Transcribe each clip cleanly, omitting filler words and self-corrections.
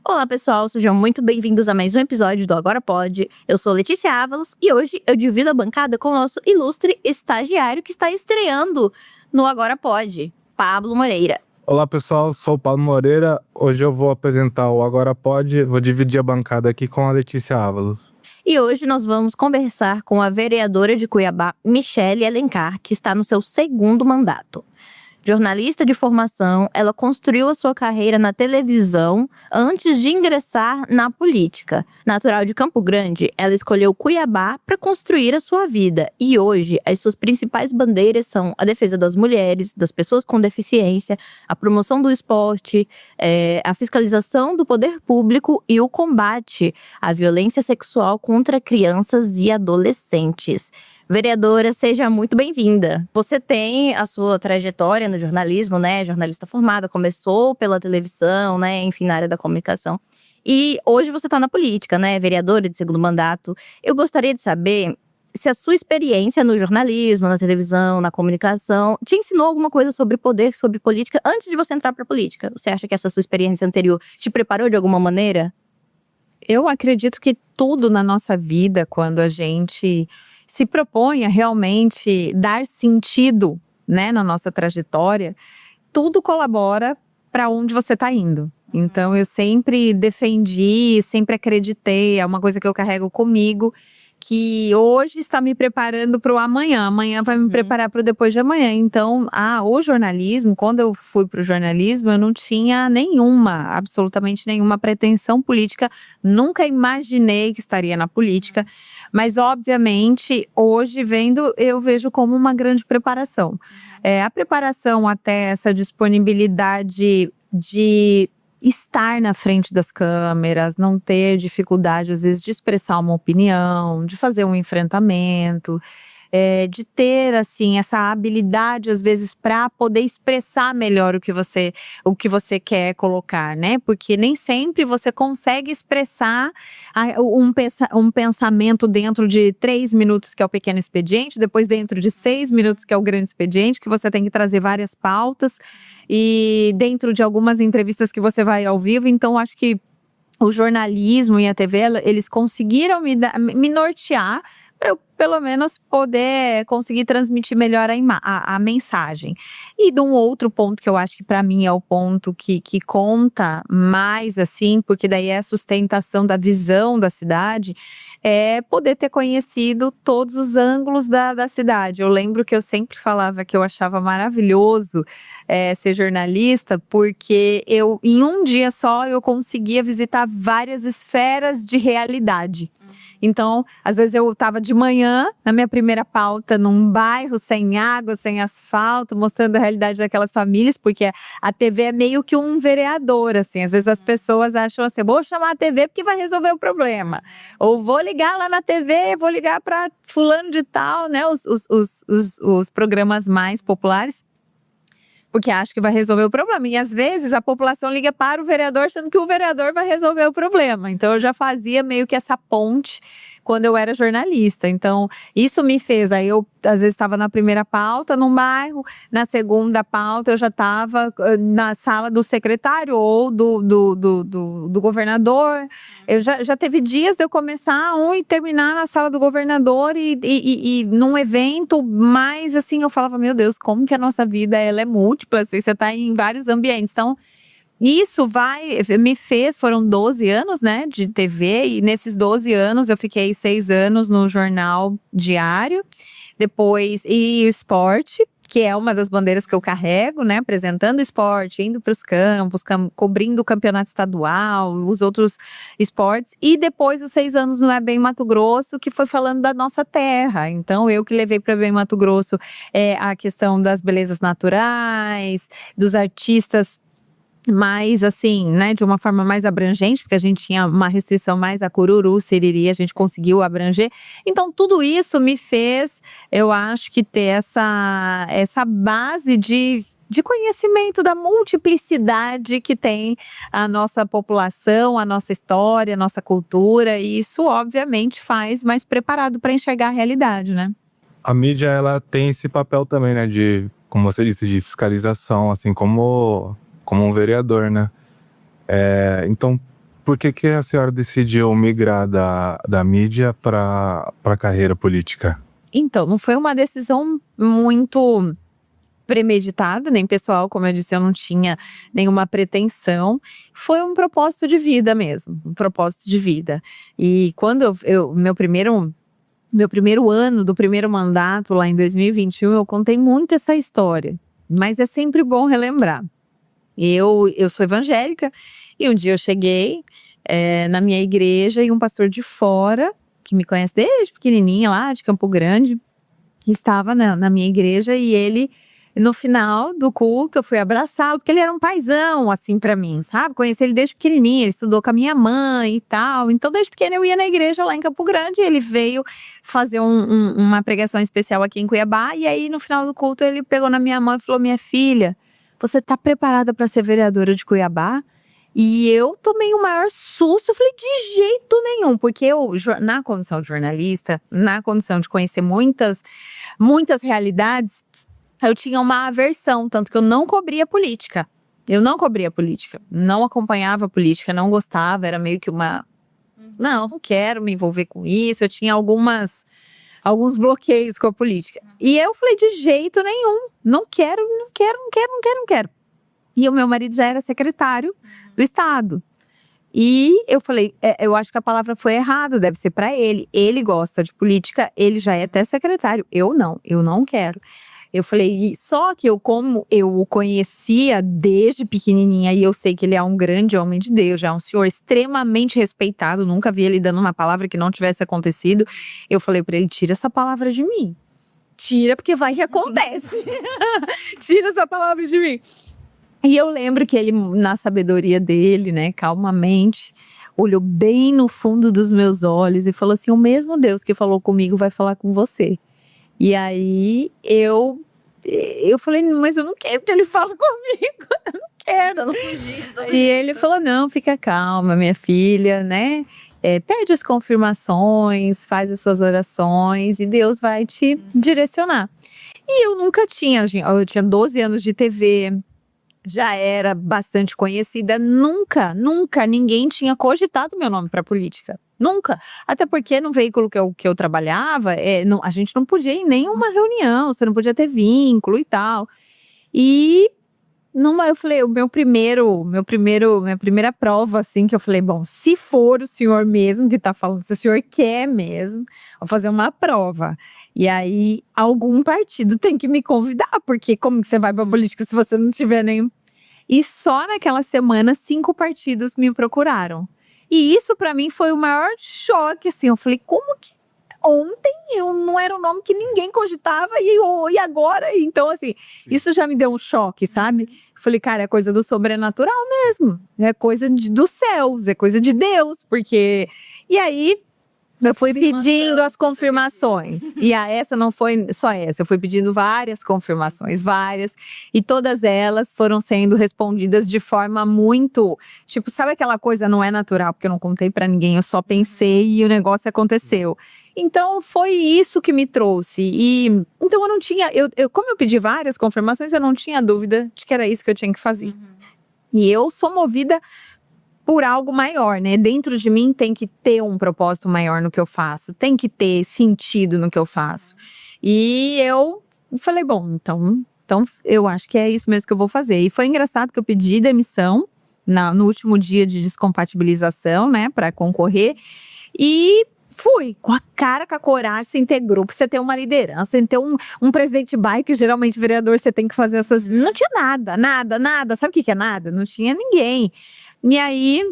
Olá pessoal, sejam muito bem-vindos a mais um episódio do Agora Pode. Eu sou Letícia Ávalos e hoje eu divido a bancada com o nosso ilustre estagiário que está estreando no Agora Pode, Pablo Moreira. Olá pessoal, sou o Pablo Moreira. Hoje eu vou apresentar o Agora Pode, vou dividir a bancada aqui com a Letícia Ávalos. E hoje nós vamos conversar com a vereadora de Cuiabá, Michele Alencar, que está no seu segundo mandato. Jornalista de formação, ela construiu a sua carreira na televisão antes de ingressar na política. Natural de Campo Grande, ela escolheu Cuiabá para construir a sua vida. E hoje, as suas principais bandeiras são a defesa das mulheres, das pessoas com deficiência, a promoção do esporte, a fiscalização do poder público e o combate à violência sexual contra crianças e adolescentes. Vereadora, seja muito bem-vinda. Você tem a sua trajetória no jornalismo, né? Jornalista formada, começou pela televisão, né? Enfim, na área da comunicação. E hoje você está na política, né? Vereadora de segundo mandato. Eu gostaria de saber se a sua experiência no jornalismo, na televisão, na comunicação, te ensinou alguma coisa sobre poder, sobre política, antes de você entrar para a política. Você acha que essa sua experiência anterior te preparou de alguma maneira? Eu acredito que tudo na nossa vida, quando a gente se propõe a realmente dar sentido, né, na nossa trajetória, tudo colabora para onde você está indo. Então eu sempre defendi, sempre acreditei, é uma coisa que eu carrego comigo, que hoje está me preparando para o amanhã, amanhã vai me preparar para o depois de amanhã. Então, o jornalismo, quando eu fui para o jornalismo, eu não tinha absolutamente nenhuma pretensão política, nunca imaginei que estaria na política, mas obviamente, hoje eu vejo como uma grande preparação. A preparação até essa disponibilidade de estar na frente das câmeras, não ter dificuldade, às vezes, de expressar uma opinião, de fazer um enfrentamento, de ter, assim, essa habilidade, às vezes, para poder expressar melhor o que você quer colocar, né? Porque nem sempre você consegue expressar um pensamento dentro de 3 minutos, que é o pequeno expediente, depois dentro de 6 minutos, que é o grande expediente, que você tem que trazer várias pautas, e dentro de algumas entrevistas que você vai ao vivo. Então acho que o jornalismo e a TV, eles conseguiram me nortear para eu, pelo menos, poder conseguir transmitir melhor a mensagem. E de um outro ponto que eu acho que para mim é o ponto que conta mais, assim, porque daí é a sustentação da visão da cidade, é poder ter conhecido todos os ângulos da cidade. Eu lembro que eu sempre falava que eu achava maravilhoso ser jornalista, porque em um dia só eu conseguia visitar várias esferas de realidade. Então, às vezes eu estava de manhã, na minha primeira pauta, num bairro sem água, sem asfalto, mostrando a realidade daquelas famílias, porque a TV é meio que um vereador, assim. Às vezes as pessoas acham assim, vou chamar a TV porque vai resolver o problema. Ou vou ligar lá na TV, vou ligar para fulano de tal, né? Os programas mais populares, porque acho que vai resolver o problema. E às vezes a população liga para o vereador, achando que o vereador vai resolver o problema. Então eu já fazia meio que essa ponte quando eu era jornalista. Então isso me fez, aí eu às vezes estava na primeira pauta num bairro, na segunda pauta eu já estava na sala do secretário ou do governador. Eu já teve dias de eu começar e terminar na sala do governador e num evento, mas assim, eu falava, meu Deus, como que a nossa vida ela é múltipla, assim, você está em vários ambientes. Então, isso foram 12 anos, né, de TV, e nesses 12 anos eu fiquei 6 anos no jornal diário, depois, e o esporte, que é uma das bandeiras que eu carrego, né, apresentando esporte, indo para os campos, cobrindo o campeonato estadual, os outros esportes, e depois os 6 anos no EBEM Mato Grosso, que foi falando da nossa terra. Então eu que levei para o EBEM Mato Grosso a questão das belezas naturais, dos artistas mais assim, né, de uma forma mais abrangente, porque a gente tinha uma restrição mais a Cururu, Siriri, a gente conseguiu abranger. Então tudo isso me fez, eu acho, que ter essa base de conhecimento da multiplicidade que tem a nossa população, a nossa história, a nossa cultura, e isso obviamente faz mais preparado para enxergar a realidade, né? A mídia, ela tem esse papel também, né, de como você disse, de fiscalização, assim como um vereador, né? Então, por que a senhora decidiu migrar da mídia para a carreira política? Então, não foi uma decisão muito premeditada, nem pessoal, como eu disse, eu não tinha nenhuma pretensão. Foi um propósito de vida mesmo, um propósito de vida. E quando meu primeiro ano do primeiro mandato, lá em 2021, eu contei muito essa história, mas é sempre bom relembrar. Eu sou evangélica e um dia eu cheguei na minha igreja e um pastor de fora, que me conhece desde pequenininha lá de Campo Grande, estava na minha igreja e ele, no final do culto, eu fui abraçá-lo, porque ele era um paizão, assim, pra mim, sabe? Conheci ele desde pequenininho, ele estudou com a minha mãe e tal. Então, desde pequena eu ia na igreja lá em Campo Grande, ele veio fazer uma pregação especial aqui em Cuiabá. E aí, no final do culto, ele pegou na minha mão e falou: minha filha, você tá preparada para ser vereadora de Cuiabá? E eu tomei o maior susto, eu falei, de jeito nenhum, porque eu, na condição de jornalista, na condição de conhecer muitas realidades, eu tinha uma aversão, tanto que eu não cobria política. Eu não cobria política, não acompanhava política, não gostava, era meio que não quero me envolver com isso, eu tinha alguns bloqueios com a política. E eu falei, de jeito nenhum, não quero. E o meu marido já era secretário do Estado. E eu falei, eu acho que a palavra foi errada, deve ser para ele. Ele gosta de política, ele já é até secretário. Eu não quero. Eu falei, só que como eu o conhecia desde pequenininha e eu sei que ele é um grande homem de Deus, já é um senhor extremamente respeitado, nunca vi ele dando uma palavra que não tivesse acontecido. Eu falei para ele, tira essa palavra de mim. Tira, porque vai que acontece. Tira essa palavra de mim. E eu lembro que ele, na sabedoria dele, né, calmamente, olhou bem no fundo dos meus olhos e falou assim, o mesmo Deus que falou comigo vai falar com você. E aí eu falei, mas eu não quero que ele fale comigo, eu não quero. E ele falou, não, fica calma, minha filha, né? Pede as confirmações, faz as suas orações e Deus vai te direcionar. E eu nunca tinha, eu tinha 12 anos de TV, já era bastante conhecida, nunca ninguém tinha cogitado meu nome para política. Nunca. Até porque no veículo que eu trabalhava, a gente não podia ir em nenhuma reunião, você não podia ter vínculo e tal. E eu falei, minha primeira prova, assim, que eu falei, bom, se for o senhor mesmo que tá falando, se o senhor quer mesmo, vou fazer uma prova. E aí, algum partido tem que me convidar, porque como que você vai pra política se você não tiver nenhum? E só naquela semana, 5 partidos me procuraram. E isso pra mim foi o maior choque, assim, eu falei, como que ontem eu não era um nome que ninguém cogitava e agora? Então, assim, isso já me deu um choque, sabe? Eu falei, cara, é coisa do sobrenatural mesmo, é coisa dos céus, é coisa de Deus, porque… E aí… eu fui pedindo as confirmações. E essa não foi só essa. Eu fui pedindo várias confirmações, várias. E todas elas foram sendo respondidas de forma muito… tipo, sabe aquela coisa não é natural, porque eu não contei pra ninguém, eu só pensei e o negócio aconteceu. Então, foi isso que me trouxe. E então eu não tinha… como eu pedi várias confirmações, eu não tinha dúvida de que era isso que eu tinha que fazer. E eu sou movida por algo maior, né? Dentro de mim tem que ter um propósito maior no que eu faço, tem que ter sentido no que eu faço. E eu falei, bom, então eu acho que é isso mesmo que eu vou fazer. E foi engraçado que eu pedi demissão no último dia de descompatibilização, né, para concorrer. E fui com a cara, com a coragem, sem ter grupo, sem ter uma liderança, sem ter um presidente bike, geralmente vereador, você tem que fazer essas… não tinha nada. Sabe o que é nada? Não tinha ninguém. E aí,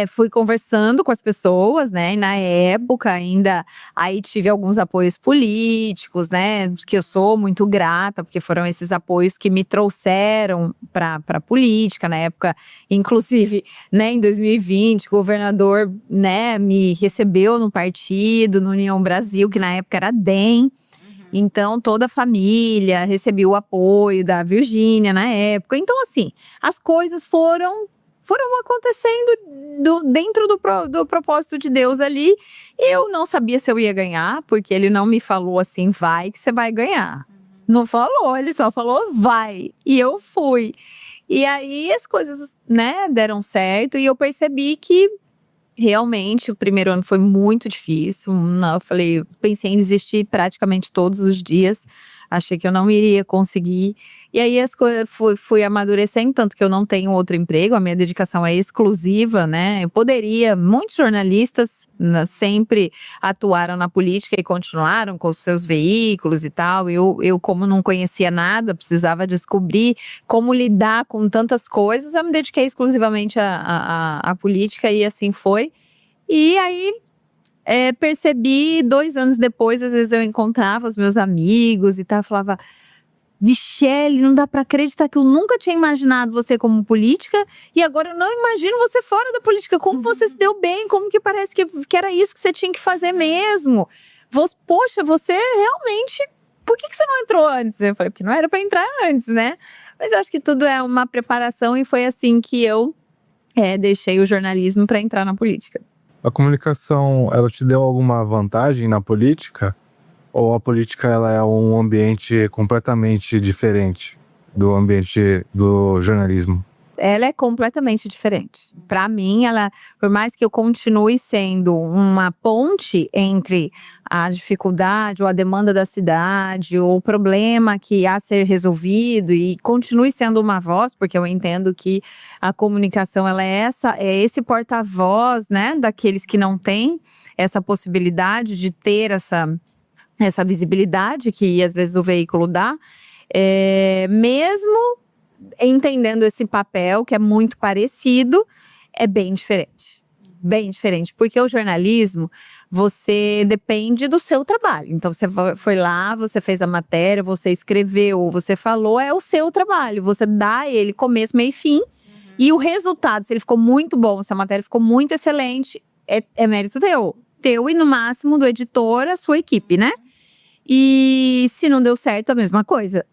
fui conversando com as pessoas, né? E na época ainda, aí tive alguns apoios políticos, né? Que eu sou muito grata, porque foram esses apoios que me trouxeram para a política na época. Inclusive, né? Em 2020, o governador, né? Me recebeu no partido, no União Brasil, que na época era DEM. Então, toda a família recebeu o apoio da Virgínia na época. Então, assim, as coisas foram acontecendo dentro do propósito de Deus ali. Eu não sabia se eu ia ganhar, porque ele não me falou assim, vai que você vai ganhar. Não falou, ele só falou vai. E eu fui. E aí as coisas, né, deram certo e eu percebi que realmente o primeiro ano foi muito difícil. Não, eu falei, pensei em desistir praticamente todos os dias. Achei que eu não iria conseguir. E aí as coisas fui amadurecendo, tanto que eu não tenho outro emprego, a minha dedicação é exclusiva, né? Eu poderia, muitos jornalistas sempre atuaram na política e continuaram com os seus veículos e tal. Eu como não conhecia nada, precisava descobrir como lidar com tantas coisas, eu me dediquei exclusivamente à política e assim foi. E aí percebi 2 anos depois, às vezes eu encontrava os meus amigos e tal, falava, Michele, não dá pra acreditar que eu nunca tinha imaginado você como política e agora eu não imagino você fora da política. Como você se deu bem, como que parece que era isso que você tinha que fazer mesmo. Poxa, você realmente, por que você não entrou antes? Eu falei, porque não era pra entrar antes, né? Mas eu acho que tudo é uma preparação e foi assim que eu deixei o jornalismo pra entrar na política. A comunicação, ela te deu alguma vantagem na política? Ou a política ela é um ambiente completamente diferente do ambiente do jornalismo? Ela é completamente diferente. Para mim, por mais que eu continue sendo uma ponte entre a dificuldade ou a demanda da cidade ou o problema que há a ser resolvido e continue sendo uma voz, porque eu entendo que a comunicação ela é esse porta-voz, né, daqueles que não têm essa possibilidade de ter essa visibilidade que às vezes o veículo dá, mesmo entendendo esse papel que é muito parecido, é bem diferente. Bem diferente, porque o jornalismo, você depende do seu trabalho. Então você foi lá, você fez a matéria, você escreveu, você falou, é o seu trabalho. Você dá ele começo, meio e fim. E o resultado, se ele ficou muito bom, se a matéria ficou muito excelente, é mérito teu e no máximo do editor, a sua equipe, né? E se não deu certo, a mesma coisa.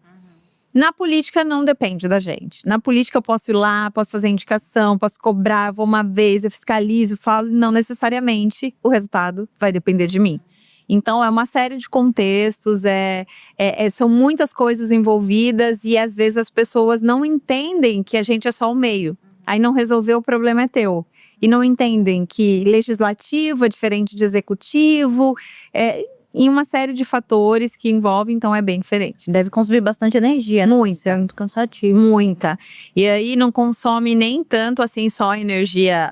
Na política não depende da gente. Na política eu posso ir lá, posso fazer indicação, posso cobrar, vou uma vez, eu fiscalizo, falo, não necessariamente o resultado vai depender de mim. Então é uma série de contextos, são muitas coisas envolvidas e às vezes as pessoas não entendem que a gente é só o meio. Aí não resolveu, o problema é teu. E não entendem que legislativo é diferente de executivo, em uma série de fatores que envolvem, então é bem diferente. Deve consumir bastante energia, né? Muita. É muito cansativo. Muita. E aí não consome nem tanto assim só energia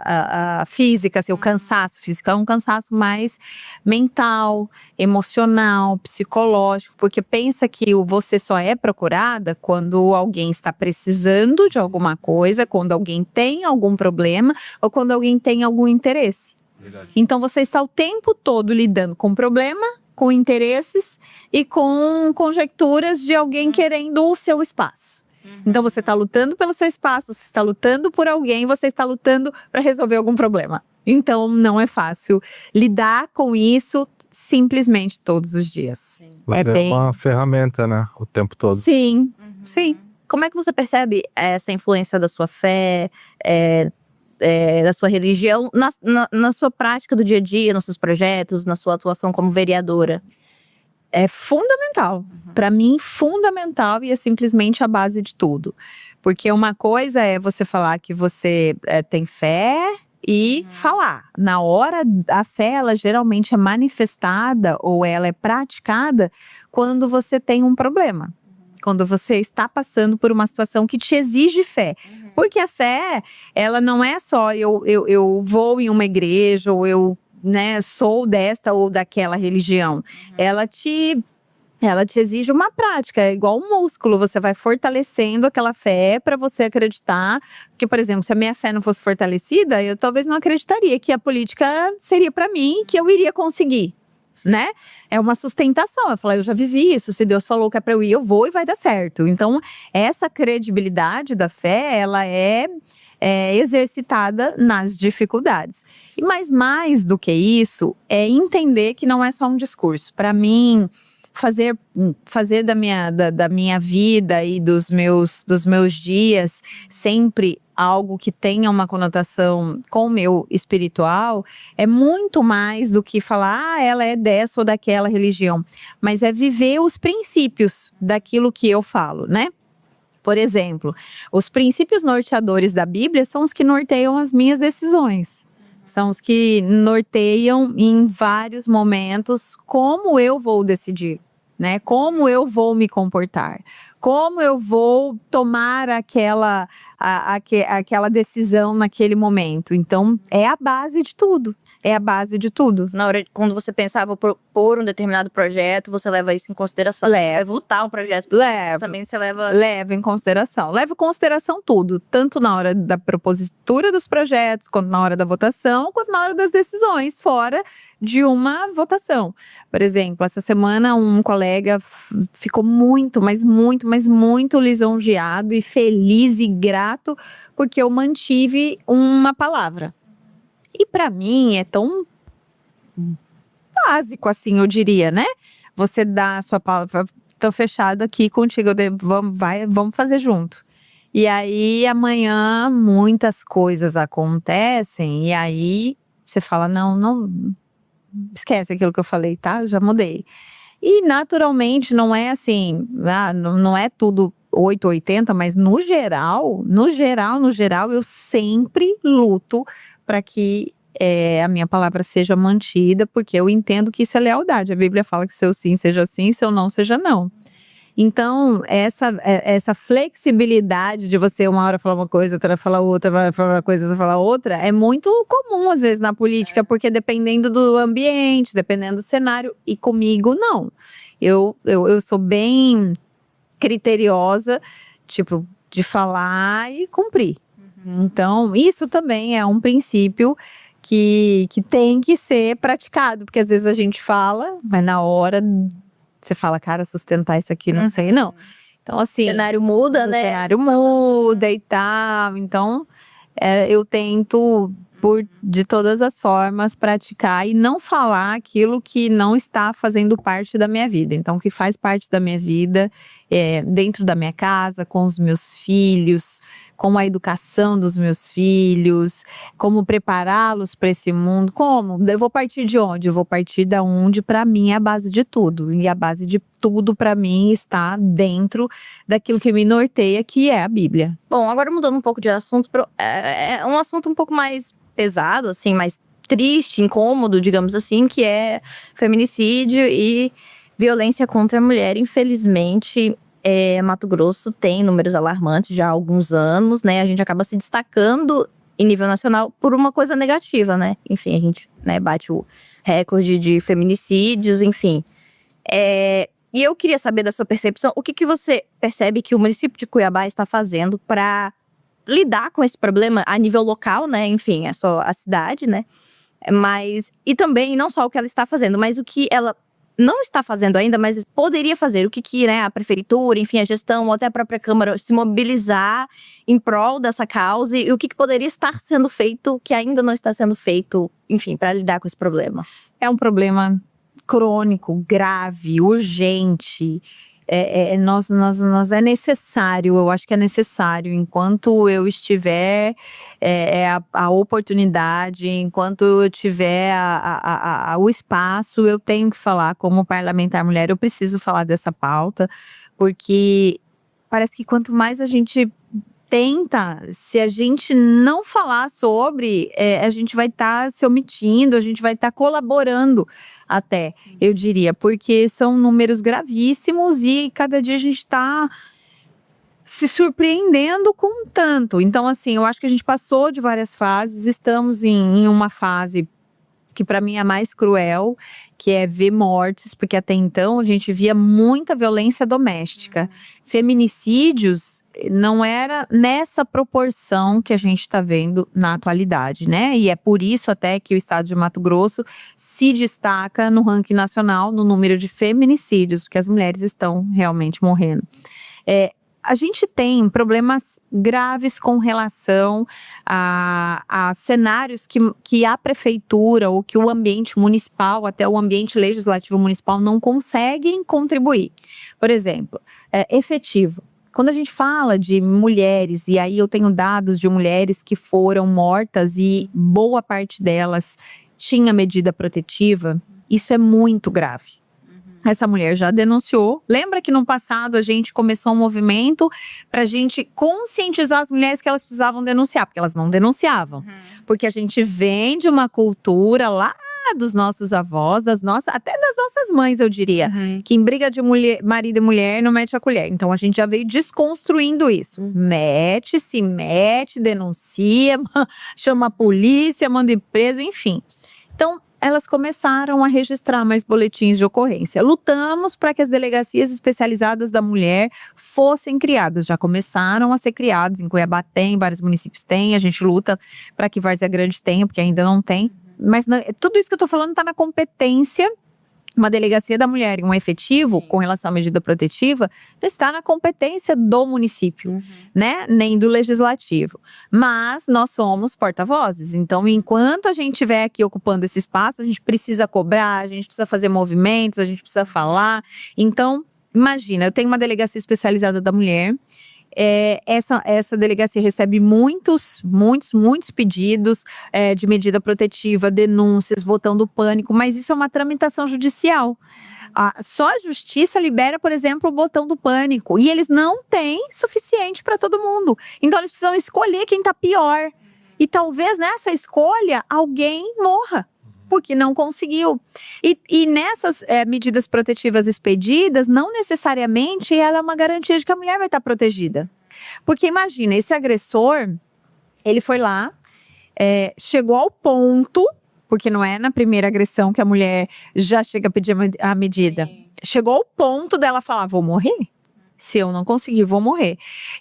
física, assim, o cansaço físico, é um cansaço mais mental, emocional, psicológico, porque pensa que você só é procurada quando alguém está precisando de alguma coisa, quando alguém tem algum problema ou quando alguém tem algum interesse. Verdade. Então você está o tempo todo lidando com problema, com interesses e com conjecturas de alguém querendo o seu espaço. Então você está lutando pelo seu espaço, você está lutando por alguém, você está lutando para resolver algum problema. Então não é fácil lidar com isso simplesmente todos os dias. Você é uma ferramenta, né? O tempo todo. Sim, sim. Como é que você percebe essa influência da sua fé, da sua religião, na sua prática do dia a dia, nos seus projetos, na sua atuação como vereadora? É fundamental. Para mim, fundamental e é simplesmente a base de tudo. Porque uma coisa é você falar que você tem fé e falar. Na hora, a fé, ela geralmente é manifestada ou ela é praticada quando você tem um problema. Quando você está passando por uma situação que te exige fé. Porque a fé, ela não é só eu vou em uma igreja ou eu sou desta ou daquela religião. Ela te exige uma prática, é igual um músculo, você vai fortalecendo aquela fé para você acreditar. Porque, por exemplo, se a minha fé não fosse fortalecida, eu talvez não acreditaria que a política seria para mim, que eu iria conseguir. Né? É uma sustentação. Eu falo, eu já vivi isso. Se Deus falou que é para eu ir, eu vou e vai dar certo. Então, essa credibilidade da fé, ela é exercitada nas dificuldades. Mas mais do que isso, é entender que não é só um discurso. Para mim, fazer da minha vida e dos meus dias sempre algo que tenha uma conotação com o meu espiritual, é muito mais do que falar, ela é dessa ou daquela religião, mas é viver os princípios daquilo que eu falo, né? Por exemplo, os princípios norteadores da Bíblia são os que norteiam as minhas decisões. São os que norteiam em vários momentos como eu vou decidir, né? Como eu vou me comportar, como eu vou tomar aquela decisão naquele momento. Então, é a base de tudo. É a base de tudo. Na hora, quando você pensava propor um determinado projeto, você leva isso em consideração? Vai votar um projeto? Também você leva... Levo em consideração. Levo em consideração tudo. Tanto na hora da propositura dos projetos, quanto na hora da votação, quanto na hora das decisões, fora de uma votação. Por exemplo, essa semana um colega ficou muito lisonjeado e feliz e grato porque eu mantive uma palavra. E para mim é tão básico assim, eu diria, né? Você dá a sua palavra, tô fechado aqui contigo, vamos fazer junto. E aí amanhã muitas coisas acontecem e aí você fala, não, esquece aquilo que eu falei, tá? Eu já mudei. E naturalmente não é assim, não é tudo 880, mas no geral, eu sempre luto para que a minha palavra seja mantida, porque eu entendo que isso é lealdade. A Bíblia fala que seu sim seja sim, seu não seja não. Então, essa flexibilidade de você uma hora falar uma coisa, outra hora falar outra, uma hora falar uma coisa, outra falar outra, é muito comum às vezes na política, porque dependendo do ambiente, dependendo do cenário, e comigo não. Eu sou bem criteriosa, tipo, de falar e cumprir. Então, isso também é um princípio que tem que ser praticado, porque às vezes a gente fala, mas na hora você fala, cara, sustentar isso aqui, não sei não. Então, assim… O cenário muda, né? O cenário muda e tal. Então, eu tento, de todas as formas, praticar e não falar aquilo que não está fazendo parte da minha vida. Então, o que faz parte da minha vida, dentro da minha casa, com os meus filhos, com a educação dos meus filhos, como prepará-los para esse mundo. Como? Eu vou partir de onde? Eu vou partir da onde, para mim, é a base de tudo. E a base de tudo, para mim, está dentro daquilo que me norteia, que é a Bíblia. Bom, agora mudando um pouco de assunto, é um assunto um pouco mais pesado, assim, mais triste, incômodo, digamos assim, que é feminicídio e violência contra a mulher. Infelizmente, Mato Grosso tem números alarmantes já há alguns anos, né? A gente acaba se destacando em nível nacional por uma coisa negativa, né? Enfim, a gente, né, bate o recorde de feminicídios, enfim. E eu queria saber da sua percepção, o que você percebe que o município de Cuiabá está fazendo para lidar com esse problema a nível local, né? Enfim, é só a cidade, né? Mas, e também, não só o que ela está fazendo, mas o que ela não está fazendo ainda, mas poderia fazer. O que né, a prefeitura, enfim, a gestão, ou até a própria Câmara se mobilizar em prol dessa causa. E o que poderia estar sendo feito, que ainda não está sendo feito, enfim, para lidar com esse problema. É um problema crônico, grave, urgente. Nós é necessário, eu acho que é necessário, enquanto eu estiver a oportunidade, enquanto eu tiver o espaço, eu tenho que falar como parlamentar mulher, eu preciso falar dessa pauta, porque parece que quanto mais a gente tenta, se a gente não falar sobre, a gente vai estar se omitindo, a gente vai estar colaborando até, eu diria, porque são números gravíssimos e cada dia a gente está se surpreendendo com tanto. Então, assim, eu acho que a gente passou de várias fases, estamos em uma fase que para mim é a mais cruel, que é ver mortes, porque até então a gente via muita violência doméstica. Feminicídios não era nessa proporção que a gente está vendo na atualidade, né? E é por isso até que o estado de Mato Grosso se destaca no ranking nacional no número de feminicídios, porque as mulheres estão realmente morrendo. a gente tem problemas graves com relação a cenários que a prefeitura ou que o ambiente municipal, até o ambiente legislativo municipal não conseguem contribuir. Por exemplo, efetivo. Quando a gente fala de mulheres, e aí eu tenho dados de mulheres que foram mortas e boa parte delas tinha medida protetiva, isso é muito grave. Essa mulher já denunciou. Lembra que no passado a gente começou um movimento para a gente conscientizar as mulheres que elas precisavam denunciar, porque elas não denunciavam. Porque a gente vem de uma cultura lá dos nossos avós, até das nossas mães, eu diria, que em briga de marido e mulher não mete a colher. Então a gente já veio desconstruindo isso. Se mete, denuncia, chama a polícia, manda ir preso, enfim. Então, elas começaram a registrar mais boletins de ocorrência. Lutamos para que as delegacias especializadas da mulher fossem criadas. Já começaram a ser criadas. Em Cuiabá tem, vários municípios têm. A gente luta para que Várzea Grande tenha, porque ainda não tem. Mas tudo isso que eu estou falando está na competência. Uma delegacia da mulher e um efetivo com relação à medida protetiva não está na competência do município, né? Nem do legislativo. Mas nós somos porta-vozes. Então, enquanto a gente estiver aqui ocupando esse espaço, a gente precisa cobrar, a gente precisa fazer movimentos, a gente precisa falar. Então, imagina, eu tenho uma delegacia especializada da mulher. Essa delegacia recebe muitos pedidos de medida protetiva, denúncias, botando pânico, mas isso é uma tramitação judicial. Só a justiça libera, por exemplo, o botão do pânico, e eles não têm suficiente para todo mundo. Então eles precisam escolher quem está pior. E talvez nessa escolha alguém morra, porque não conseguiu. E nessas medidas protetivas expedidas, não necessariamente ela é uma garantia de que a mulher vai estar protegida. Porque imagina, esse agressor, ele foi lá, chegou ao ponto, porque não é na primeira agressão que a mulher já chega a pedir a medida. Sim. Chegou ao ponto dela falar, vou morrer. Se eu não conseguir, vou morrer.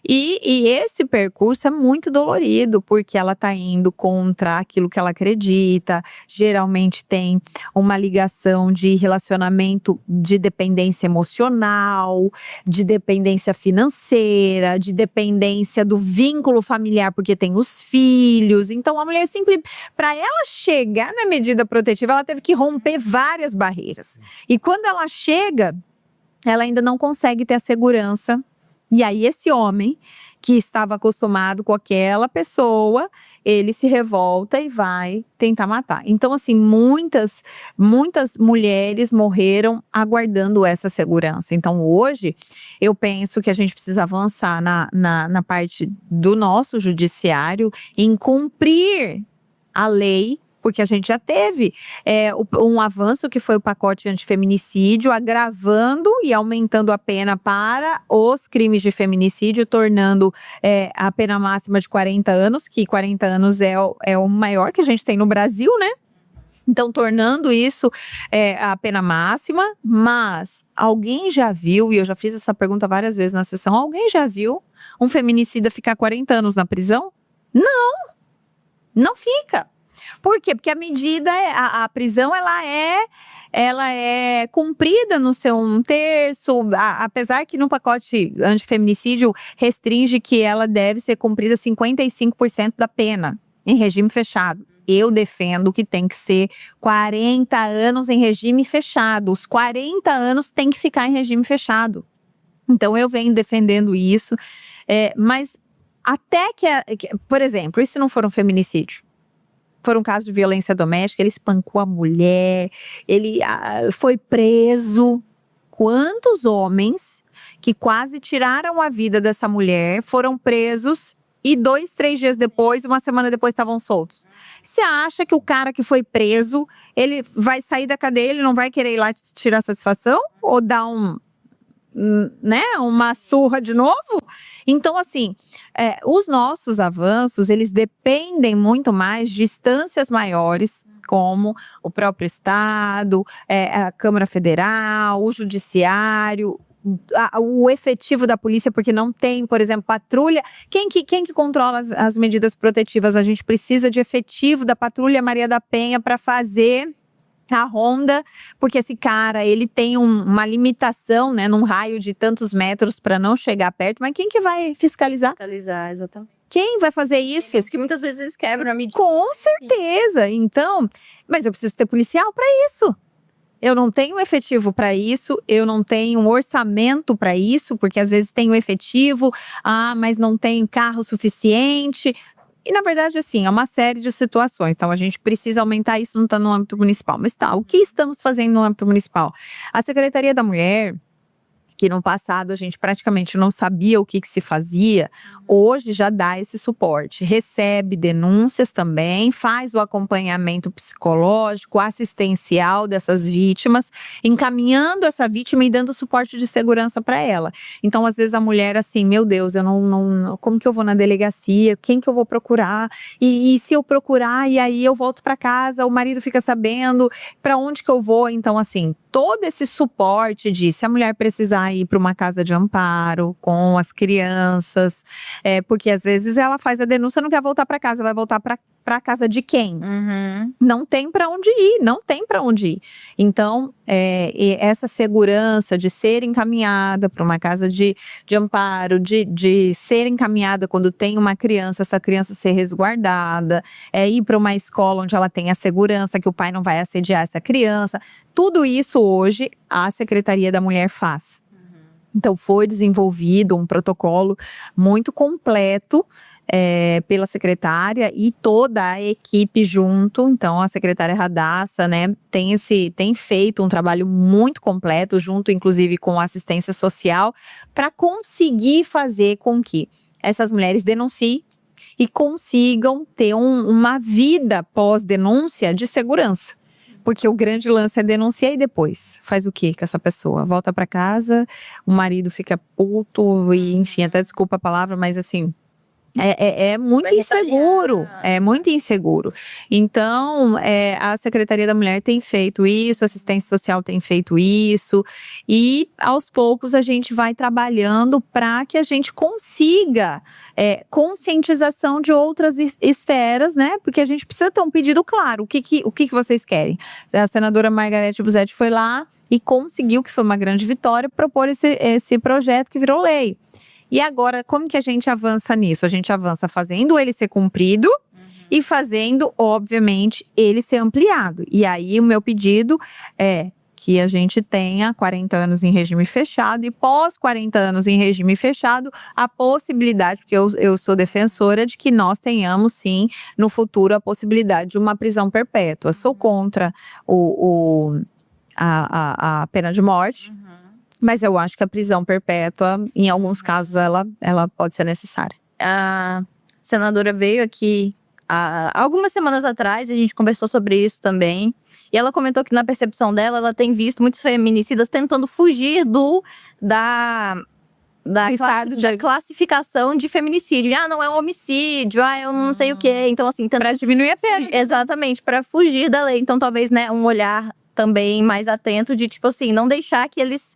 E esse percurso é muito dolorido, porque ela está indo contra aquilo que ela acredita. Geralmente tem uma ligação de relacionamento de dependência emocional, de dependência financeira, de dependência do vínculo familiar, porque tem os filhos. Então a mulher sempre, para ela chegar na medida protetiva, ela teve que romper várias barreiras. E quando ela chega, ela ainda não consegue ter a segurança. E aí esse homem, que estava acostumado com aquela pessoa, ele se revolta e vai tentar matar. Então, assim, muitas mulheres morreram aguardando essa segurança. Então, hoje, eu penso que a gente precisa avançar na parte do nosso judiciário em cumprir a lei, porque a gente já teve um avanço que foi o pacote antifeminicídio, agravando e aumentando a pena para os crimes de feminicídio, tornando a pena máxima de 40 anos, que 40 anos é o maior que a gente tem no Brasil, né? Então, tornando isso a pena máxima. Mas alguém já viu, e eu já fiz essa pergunta várias vezes na sessão, alguém já viu um feminicida ficar 40 anos na prisão? Não fica. Por quê? Porque a medida, a prisão, ela é cumprida no seu 1/3, apesar que no pacote antifeminicídio restringe que ela deve ser cumprida 55% da pena em regime fechado. Eu defendo que tem que ser 40 anos em regime fechado. Os 40 anos tem que ficar em regime fechado. Então eu venho defendendo isso, mas até que, por exemplo, e se não for um feminicídio? For um caso de violência doméstica, ele espancou a mulher, ele foi preso. Quantos homens que quase tiraram a vida dessa mulher foram presos e 2, 3 dias depois, uma semana depois, estavam soltos? Você acha que o cara que foi preso, ele vai sair da cadeia, ele não vai querer ir lá tirar satisfação? Ou dar uma surra de novo? Então, assim, os nossos avanços, eles dependem muito mais de instâncias maiores, como o próprio Estado, a Câmara Federal, o Judiciário, o efetivo da polícia, porque não tem, por exemplo, patrulha. Quem que controla as medidas protetivas? A gente precisa de efetivo da Patrulha Maria da Penha para fazer a ronda, porque esse cara, ele tem uma limitação, né, num raio de tantos metros para não chegar perto, mas quem que vai fiscalizar? Fiscalizar, exatamente. Quem vai fazer isso? Isso que muitas vezes eles quebram a medida. Com certeza. Então, mas eu preciso ter policial para isso. Eu não tenho efetivo para isso, eu não tenho orçamento para isso, porque às vezes tenho efetivo, mas não tenho carro suficiente. E, na verdade, assim, é uma série de situações. Então, a gente precisa aumentar isso, não está no âmbito municipal. Mas tá, o que estamos fazendo no âmbito municipal? A Secretaria da Mulher, que no passado a gente praticamente não sabia o que se fazia, hoje já dá esse suporte. Recebe denúncias também, faz o acompanhamento psicológico, assistencial dessas vítimas, encaminhando essa vítima e dando suporte de segurança para ela. Então, às vezes a mulher assim, meu Deus, eu não como que eu vou na delegacia? Quem que eu vou procurar? E se eu procurar e aí eu volto para casa, o marido fica sabendo para onde que eu vou? Então, assim, todo esse suporte de se a mulher precisar ir para uma casa de amparo com as crianças, porque às vezes ela faz a denúncia, não quer voltar para casa, vai voltar para a casa de quem? Não tem para onde ir, não tem para onde ir. Então, essa segurança de ser encaminhada para uma casa de amparo, de ser encaminhada quando tem uma criança, essa criança ser resguardada, ir para uma escola onde ela tem a segurança que o pai não vai assediar essa criança. Tudo isso hoje a Secretaria da Mulher faz. Então, foi desenvolvido um protocolo muito completo pela secretária e toda a equipe junto. Então, a secretária Radassa, né, tem feito um trabalho muito completo, junto inclusive com a assistência social, para conseguir fazer com que essas mulheres denunciem e consigam ter uma vida pós-denúncia de segurança. Porque o grande lance é denunciar e depois faz o que com essa pessoa? Volta para casa, o marido fica puto e, enfim, até desculpa a palavra, mas assim, é muito inseguro, é muito inseguro. Então, a Secretaria da Mulher tem feito isso, a assistência social tem feito isso, e aos poucos a gente vai trabalhando para que a gente consiga conscientização de outras esferas, né? Porque a gente precisa ter um pedido claro, o que vocês querem. A senadora Margarete Busetti foi lá e conseguiu, que foi uma grande vitória, propor esse projeto que virou lei. E agora, como que a gente avança nisso? A gente avança fazendo ele ser cumprido e fazendo, obviamente, ele ser ampliado. E aí, o meu pedido é que a gente tenha 40 anos em regime fechado e pós 40 anos em regime fechado, a possibilidade, porque eu sou defensora de que nós tenhamos, sim, no futuro, a possibilidade de uma prisão perpétua. Sou contra a pena de morte. Mas eu acho que a prisão perpétua, em alguns casos, ela pode ser necessária. A senadora veio aqui há algumas semanas atrás, a gente conversou sobre isso também. E ela comentou que, na percepção dela, ela tem visto muitos feminicidas tentando fugir da classificação de feminicídio. Não é um homicídio, eu não sei o quê. Então, assim, para diminuir a pena. Exatamente, para fugir da lei. Então, talvez, né, um olhar também mais atento de, tipo assim, não deixar que eles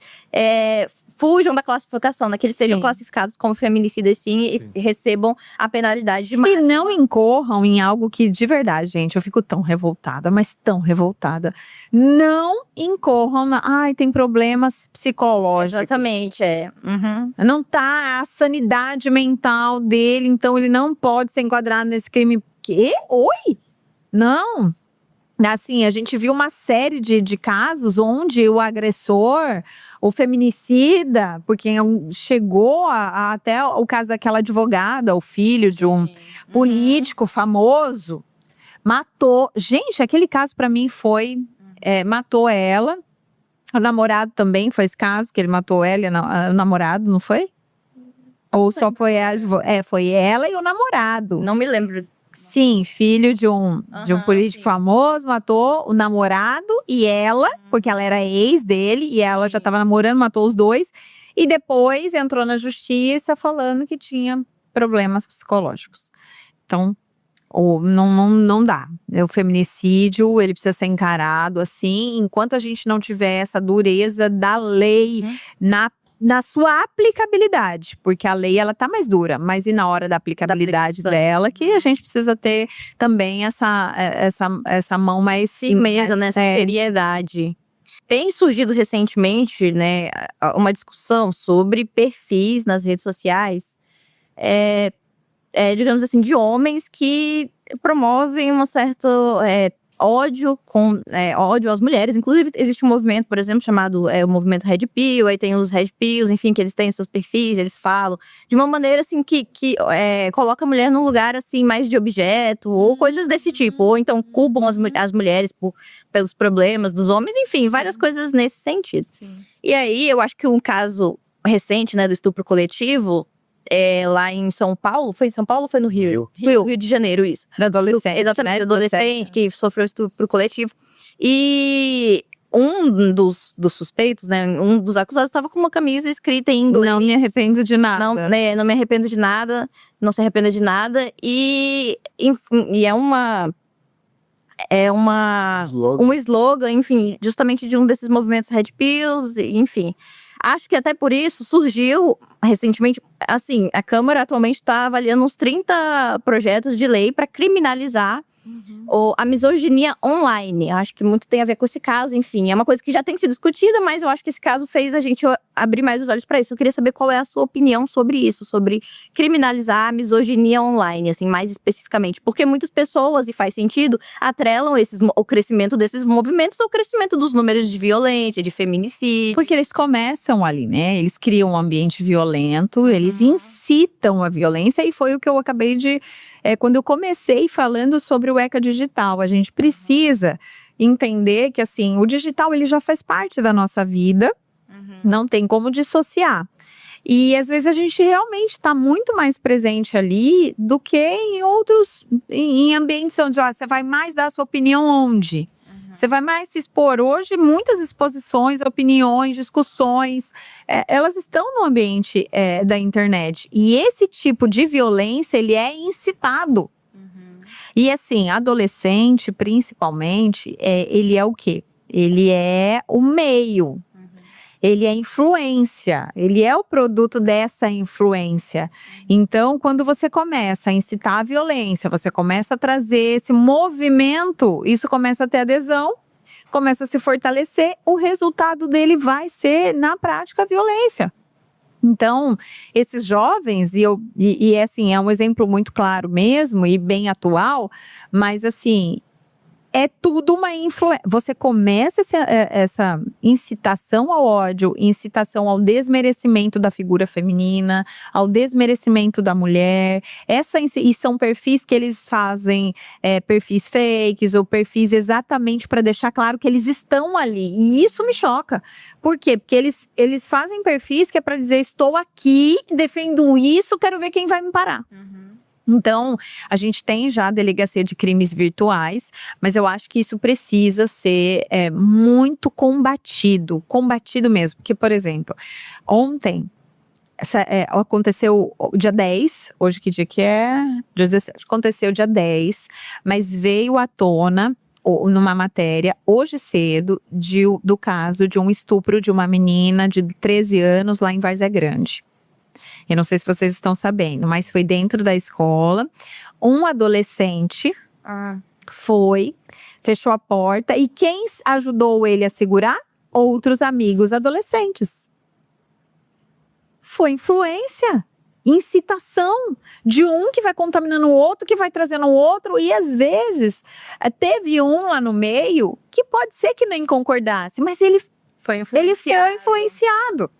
fujam da classificação, né? Que eles sejam classificados como feminicidas, sim, e recebam a penalidade de máxima. E não incorram em algo que, de verdade, gente, eu fico tão revoltada, mas tão revoltada. Não incorram tem problemas psicológicos. Exatamente, Não tá a sanidade mental dele, então ele não pode ser enquadrado nesse crime. Quê? Oi? Não. Assim, a gente viu uma série de casos onde o agressor, o feminicida, porque chegou até o caso daquela advogada, o filho de um político famoso, matou. Gente, aquele caso para mim foi, matou ela. O namorado também foi esse caso, que ele matou ela e o namorado, não foi? Ou só foi foi ela e o namorado. Não me lembro. Sim, filho de um político famoso, matou o namorado e ela, porque ela era ex dele e ela já estava namorando, matou os dois. E depois entrou na justiça falando que tinha problemas psicológicos. Então, não dá. O feminicídio, ele precisa ser encarado assim, enquanto a gente não tiver essa dureza da lei na na sua aplicabilidade, porque a lei ela tá mais dura, mas e na hora da aplicabilidade aplicação. dela, que a gente precisa ter também essa mão mais Firmeza, nessa seriedade. Tem surgido recentemente, né, uma discussão sobre perfis nas redes sociais, digamos assim, de homens que promovem um certo ódio às mulheres. Inclusive, existe um movimento, por exemplo, chamado o movimento Red Pill. Aí tem os Red Pills, enfim, que eles têm seus perfis, eles falam de uma maneira, assim, que coloca a mulher num lugar, assim, mais de objeto, ou coisas desse tipo. Ou então, culpam as mulheres pelos problemas dos homens. Enfim, várias coisas nesse sentido. Sim. E aí, eu acho que um caso recente, né, do estupro coletivo, lá em São Paulo. Foi em São Paulo ou foi no Rio? Rio de Janeiro, isso. Da adolescente. Exatamente, né? adolescente que sofreu estupro coletivo. E um dos suspeitos, né, um dos acusados, estava com uma camisa escrita em inglês. Não me arrependo de nada. Não me arrependo de nada, não se arrependa de nada. E, enfim, um slogan, enfim, justamente de um desses movimentos Red Pills, enfim. Acho que até por isso surgiu recentemente, assim, a Câmara atualmente está avaliando uns 30 projetos de lei para criminalizar a misoginia online. Eu acho que muito tem a ver com esse caso, enfim. É uma coisa que já tem sido discutida, mas eu acho que esse caso fez a gente abrir mais os olhos para isso. Eu queria saber qual é a sua opinião sobre isso, sobre criminalizar a misoginia online, assim, mais especificamente. Porque muitas pessoas, e faz sentido, atrelam o crescimento desses movimentos ao crescimento dos números de violência, de feminicídio. Porque eles começam ali, né? Eles criam um ambiente violento, eles incitam a violência, e foi o que eu acabei de… quando eu comecei falando sobre o ECA digital, a gente precisa entender que, assim, o digital ele já faz parte da nossa vida, não tem como dissociar. E às vezes a gente realmente está muito mais presente ali do que em ambientes onde você vai mais dar a sua opinião onde? Você vai mais se expor. Hoje, muitas exposições, opiniões, discussões, elas estão no ambiente da internet. E esse tipo de violência, ele é incitado. E assim, adolescente, principalmente, ele é o quê? Ele é o meio. Ele é influência, ele é o produto dessa influência. Então, quando você começa a incitar a violência, você começa a trazer esse movimento, isso começa a ter adesão, começa a se fortalecer, o resultado dele vai ser, na prática, a violência. Então, esses jovens, e assim, é um exemplo muito claro mesmo, e bem atual, mas assim… é tudo uma influência. Você começa essa incitação ao ódio, incitação ao desmerecimento da figura feminina, ao desmerecimento da mulher. E são perfis que eles fazem, perfis fakes ou perfis exatamente para deixar claro que eles estão ali. E isso me choca. Por quê? Porque eles fazem perfis que é para dizer: estou aqui, defendo isso, quero ver quem vai me parar. Então, a gente tem já a delegacia de crimes virtuais, mas eu acho que isso precisa ser muito combatido mesmo. Porque, por exemplo, ontem, aconteceu dia 10, hoje que dia que é? Dia 17, aconteceu dia 10, mas veio à tona, numa matéria, hoje cedo, do caso de um estupro de uma menina de 13 anos lá em Várzea Grande. Eu não sei se vocês estão sabendo, mas foi dentro da escola. Um adolescente fechou a porta. E quem ajudou ele a segurar? Outros amigos adolescentes. Foi influência, incitação de um que vai contaminando o outro, que vai trazendo o outro. E às vezes, teve um lá no meio que pode ser que nem concordasse, mas ele foi influenciado.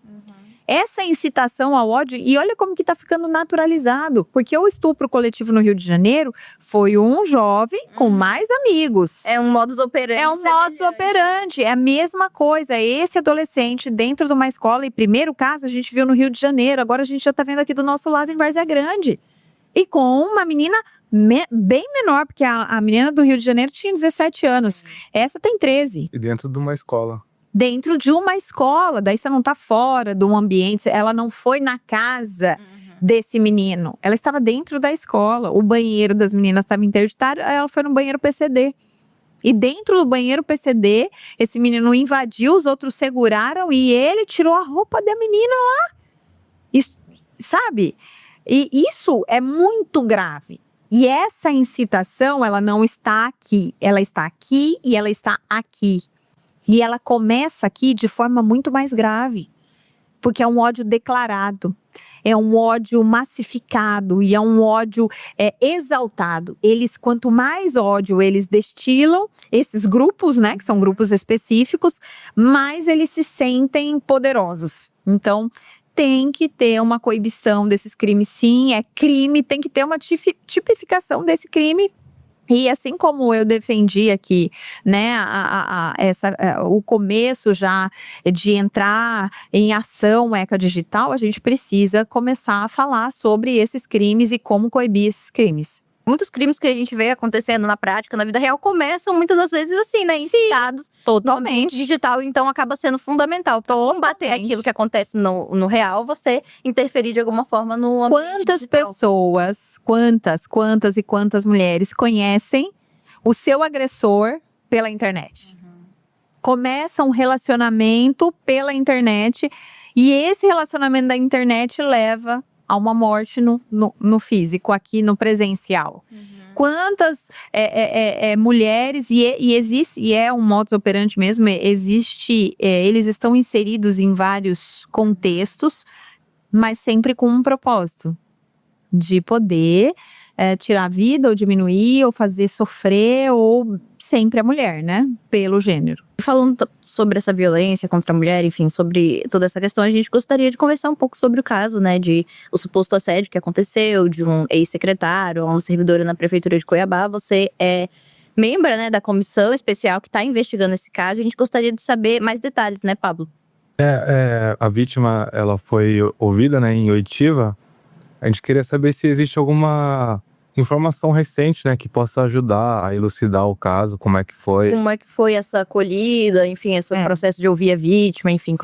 Essa incitação ao ódio, e olha como que tá ficando naturalizado, porque o estupro coletivo no Rio de Janeiro foi um jovem com mais amigos. É um modus operandi. É um modus operandi, é a mesma coisa. Esse adolescente dentro de uma escola, e primeiro caso a gente viu no Rio de Janeiro, agora a gente já tá vendo aqui do nosso lado em Várzea Grande. E com uma menina bem menor, porque a menina do Rio de Janeiro tinha 17 anos, essa tem 13. E dentro de uma escola. Dentro de uma escola, daí você não tá fora de um ambiente, ela não foi na casa desse menino, ela estava dentro da escola, o banheiro das meninas estava interditado, ela foi no banheiro PCD. E dentro do banheiro PCD, esse menino invadiu, os outros seguraram e ele tirou a roupa da menina lá. Isso, sabe? E isso é muito grave. E essa incitação, ela não está aqui. Ela está aqui e ela está aqui. E ela começa aqui de forma muito mais grave. Porque é um ódio declarado. É um ódio massificado e é um ódio exaltado. Quanto mais ódio eles destilam, esses grupos, né, que são grupos específicos, mais eles se sentem poderosos. Então, tem que ter uma coibição desses crimes, sim, é crime, tem que ter uma tipificação desse crime. E assim como eu defendi aqui, né, o começo já de entrar em ação ECA digital, a gente precisa começar a falar sobre esses crimes e como coibir esses crimes. Muitos crimes que a gente vê acontecendo na prática, na vida real, começam muitas das vezes assim, né? Incitados no ambiente digital, então acaba sendo fundamental para combater aquilo que acontece no real, você interferir de alguma forma no ambiente digital. Pessoas, quantas mulheres conhecem o seu agressor pela internet? Começa um relacionamento pela internet e esse relacionamento da internet leva a uma morte no físico, aqui no presencial. Quantas mulheres, e é um modus operandi mesmo, eles estão inseridos em vários contextos, mas sempre com um propósito, de poder tirar a vida, ou diminuir, ou fazer sofrer, ou sempre a mulher, né, pelo gênero. Falando sobre essa violência contra a mulher, enfim, sobre toda essa questão, a gente gostaria de conversar um pouco sobre o caso, né, de o suposto assédio que aconteceu, de um ex-secretário, uma servidora na prefeitura de Cuiabá. Você é membro, né, da comissão especial que está investigando esse caso. A gente gostaria de saber mais detalhes, né, Pablo? A vítima, ela foi ouvida, né, em oitiva. A gente queria saber se existe alguma informação recente, né, que possa ajudar a elucidar o caso, como é que foi. Como é que foi essa acolhida, enfim, esse processo de ouvir a vítima, enfim.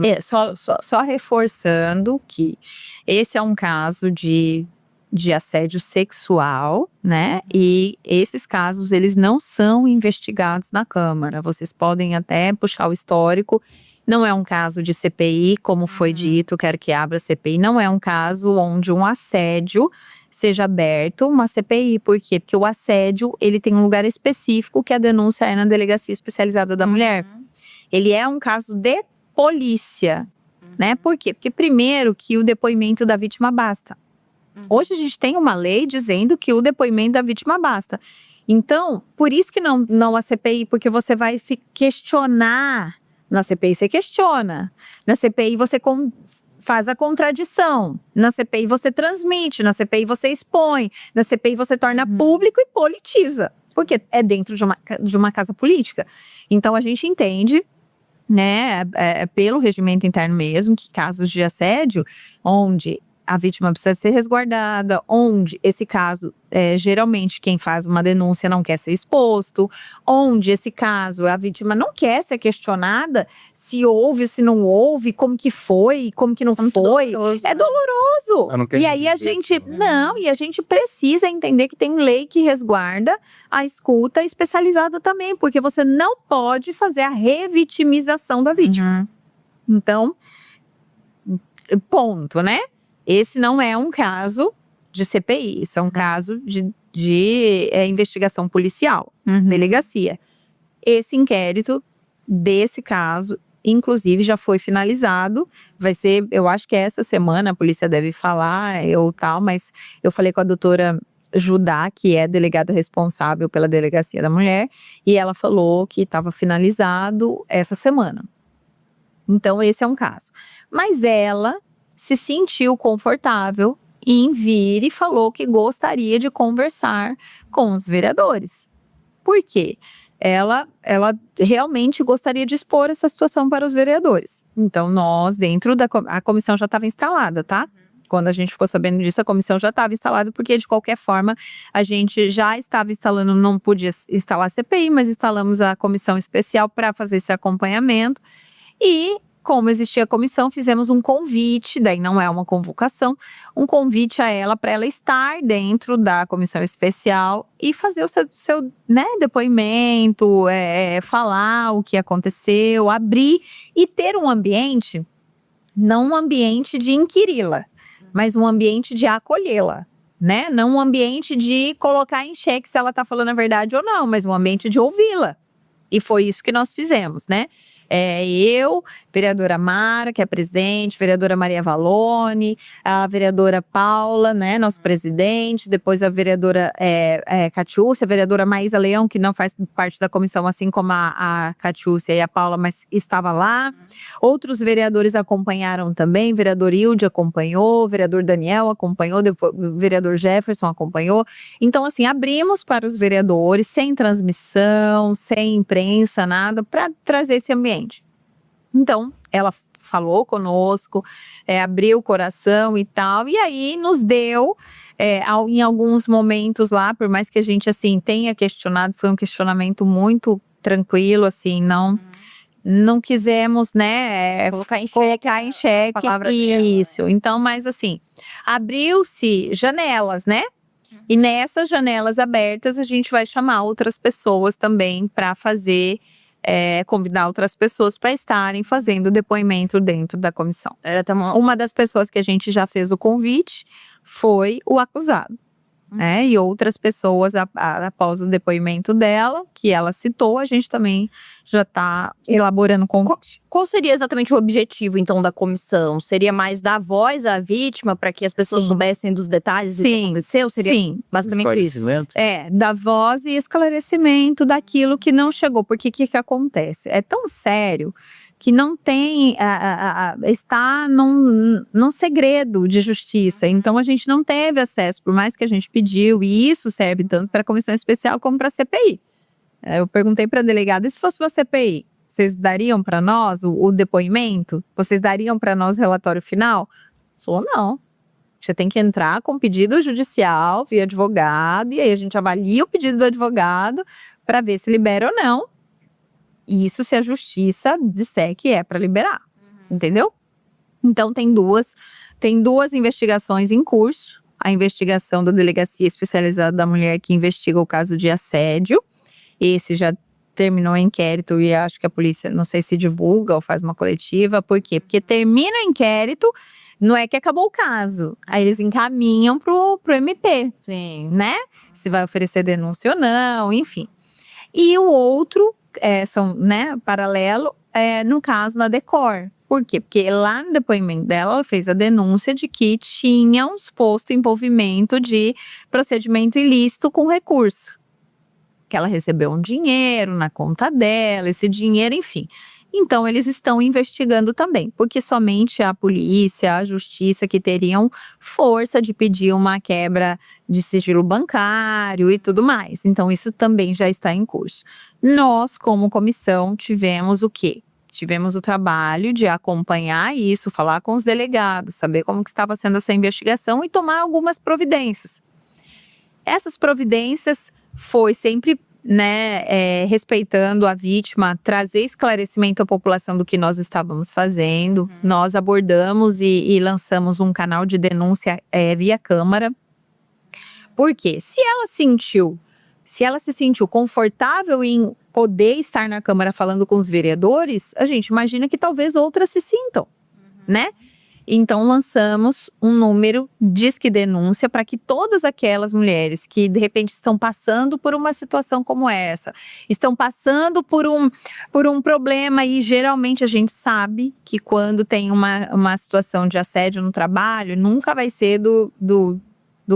Só reforçando que esse é um caso de assédio sexual, né? E esses casos, eles não são investigados na Câmara. Vocês podem até puxar o histórico. Não é um caso de CPI, como foi dito, quero que abra CPI. Não é um caso onde um assédio seja aberto uma CPI. Por quê? Porque o assédio, ele tem um lugar específico que a denúncia é na Delegacia Especializada da Mulher. Ele é um caso de polícia, né? Por quê? Porque primeiro que o depoimento da vítima basta. Hoje a gente tem uma lei dizendo que o depoimento da vítima basta. Então, por isso que não a CPI, porque você vai questionar. Na CPI você questiona. Na CPI você faz a contradição. Na CPI você transmite. Na CPI você expõe. Na CPI você torna público e politiza. Porque é dentro de uma casa política. Então a gente entende, né, pelo regimento interno mesmo, que casos de assédio, onde a vítima precisa ser resguardada, onde esse caso, geralmente quem faz uma denúncia não quer ser exposto, onde esse caso a vítima não quer ser questionada se houve, se não houve, como que foi, como que não foi. É doloroso. E aí a gente precisa entender que tem lei que resguarda a escuta especializada também, porque você não pode fazer a revitimização da vítima. Então, ponto, né? Esse não é um caso de CPI, isso é um caso de investigação policial, delegacia. Esse inquérito desse caso, inclusive, já foi finalizado. Vai ser, eu acho que essa semana a polícia deve falar ou tal, mas eu falei com a doutora Judá, que é delegada responsável pela Delegacia da Mulher, e ela falou que estava finalizado essa semana. Então, esse é um caso. Mas ela se sentiu confortável em vir e falou que gostaria de conversar com os vereadores. Por quê? Ela realmente gostaria de expor essa situação para os vereadores. Então, nós, a comissão já estava instalada, tá? Quando a gente ficou sabendo disso, a comissão já estava instalada, porque de qualquer forma a gente já estava instalando, não podia instalar a CPI, mas instalamos a comissão especial para fazer esse acompanhamento. E como existia a comissão, fizemos um convite, daí não é uma convocação, um convite a ela para ela estar dentro da comissão especial e fazer o seu né, depoimento, falar o que aconteceu, abrir e ter um ambiente, não um ambiente de inquiri-la, mas um ambiente de acolhê-la. Né? Não um ambiente de colocar em xeque se ela está falando a verdade ou não, mas um ambiente de ouvi-la. E foi isso que nós fizemos, né? Eu, vereadora Mara, que é presidente, vereadora Maria Valone, a vereadora Paula, né, nosso presidente, depois a vereadora Catiúcia, a vereadora Maísa Leão, que não faz parte da comissão, assim como a Catiúcia e a Paula, mas estava lá. Outros vereadores acompanharam também, vereador Hilde acompanhou, vereador Daniel acompanhou, vereador Jefferson acompanhou. Então, assim, abrimos para os vereadores, sem transmissão, sem imprensa, nada, para trazer esse ambiente. Então, ela falou conosco, abriu o coração e tal, e aí nos deu, em alguns momentos lá, por mais que a gente, assim, tenha questionado, foi um questionamento muito tranquilo, assim, não quisemos, né, colocar em xeque isso. Então, mas assim, abriu-se janelas, né? E nessas janelas abertas, a gente vai chamar outras pessoas também para fazer, convidar outras pessoas para estarem fazendo depoimento dentro da comissão. Uma das pessoas que a gente já fez o convite foi o acusado. E outras pessoas, após o depoimento dela, que ela citou, a gente também já está elaborando convite. Qual seria exatamente o objetivo, então, da comissão? Seria mais dar voz à vítima para que as pessoas soubessem dos detalhes do que aconteceu? Seria basicamente isso? Dar voz e esclarecimento daquilo que não chegou. Porque o que acontece? É tão sério que não tem, está num segredo de justiça. Então, a gente não teve acesso, por mais que a gente pediu, e isso serve tanto para a comissão especial como para a CPI. Eu perguntei para a delegada, e se fosse uma CPI, vocês dariam para nós o depoimento? Vocês dariam para nós o relatório final? Falou, não. Você tem que entrar com pedido judicial, via advogado, e aí a gente avalia o pedido do advogado para ver se libera ou não. Isso se a justiça disser que é para liberar, entendeu? Então tem duas investigações em curso. A investigação da Delegacia Especializada da Mulher, que investiga o caso de assédio. Esse já terminou o inquérito e acho que a polícia, não sei se divulga ou faz uma coletiva. Por quê? Porque termina o inquérito, não é que acabou o caso. Aí eles encaminham pro MP, né? Se vai oferecer denúncia ou não, enfim. E o outro, paralelo, no caso na Decor. Por quê? Porque lá no depoimento dela, ela fez a denúncia de que tinha um suposto envolvimento de procedimento ilícito com recurso. Que ela recebeu um dinheiro na conta dela, esse dinheiro, enfim. Então, eles estão investigando também, porque somente a polícia, a justiça que teriam força de pedir uma quebra de sigilo bancário e tudo mais. Então, isso também já está em curso. Nós, como comissão, tivemos o quê? Tivemos o trabalho de acompanhar isso, falar com os delegados, saber como que estava sendo essa investigação e tomar algumas providências. Essas providências foi sempre, respeitando a vítima, trazer esclarecimento à população do que nós estávamos fazendo. Nós abordamos e lançamos um canal de denúncia via Câmara. Por quê? Se ela se sentiu confortável em poder estar na Câmara falando com os vereadores, a gente imagina que talvez outras se sintam, né? Então, lançamos um número Disque Denúncia para que todas aquelas mulheres que, de repente, estão passando por uma situação como essa, estão passando por um problema, e geralmente a gente sabe que quando tem uma situação de assédio no trabalho, nunca vai ser do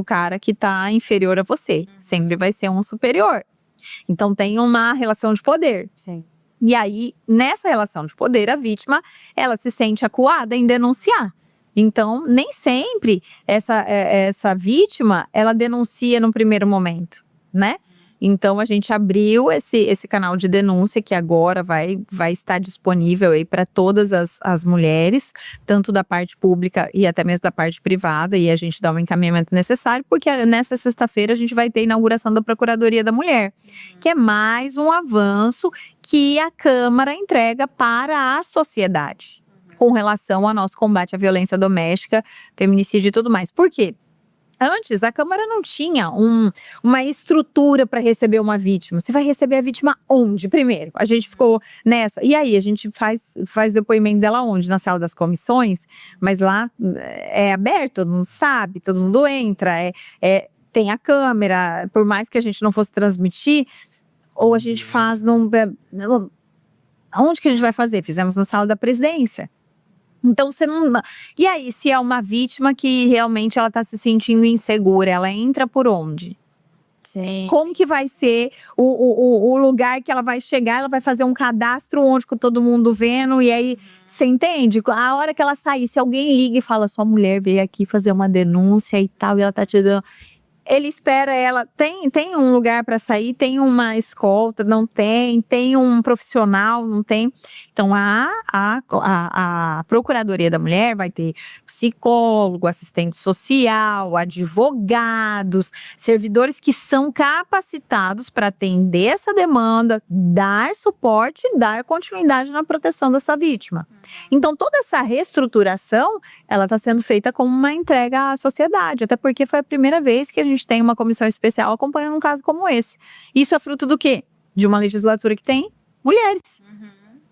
cara que está inferior a você, sempre vai ser um superior. Então, tem uma relação de poder. Sim. E aí, nessa relação de poder, a vítima, ela se sente acuada em denunciar. Então, nem sempre essa vítima, ela denuncia no primeiro momento, né? Então, a gente abriu esse canal de denúncia, que agora vai estar disponível aí para todas as mulheres, tanto da parte pública e até mesmo da parte privada, e a gente dá o encaminhamento necessário, porque nessa sexta-feira a gente vai ter a inauguração da Procuradoria da Mulher, que é mais um avanço que a Câmara entrega para a sociedade. com relação ao nosso combate à violência doméstica, feminicídio e tudo mais. Por quê? Antes, a Câmara não tinha uma estrutura para receber uma vítima. Você vai receber a vítima onde, primeiro? A gente ficou nessa. E aí, a gente faz depoimento dela onde? Na sala das comissões? Mas lá é aberto, todo mundo sabe, todo mundo entra. Tem a câmera, por mais que a gente não fosse transmitir, ou a gente faz onde que a gente vai fazer? Fizemos na sala da presidência. Então, você não... E aí, se é uma vítima que realmente ela está se sentindo insegura, ela entra por onde? Sim. Como que vai ser o lugar que ela vai chegar? Ela vai fazer um cadastro onde com todo mundo vendo, e aí, você entende? A hora que ela sair, se alguém liga e fala, sua mulher veio aqui fazer uma denúncia e tal, e ela tá te dando... Ele espera ela, tem um lugar para sair, tem uma escolta, não tem um profissional, não tem. Então, a Procuradoria da Mulher vai ter psicólogo, assistente social, advogados, servidores que são capacitados para atender essa demanda, dar suporte e dar continuidade na proteção dessa vítima. Então, toda essa reestruturação, ela está sendo feita como uma entrega à sociedade, até porque foi a primeira vez que a gente tem uma comissão especial acompanhando um caso como esse. Isso é fruto do quê? De uma legislatura que tem mulheres,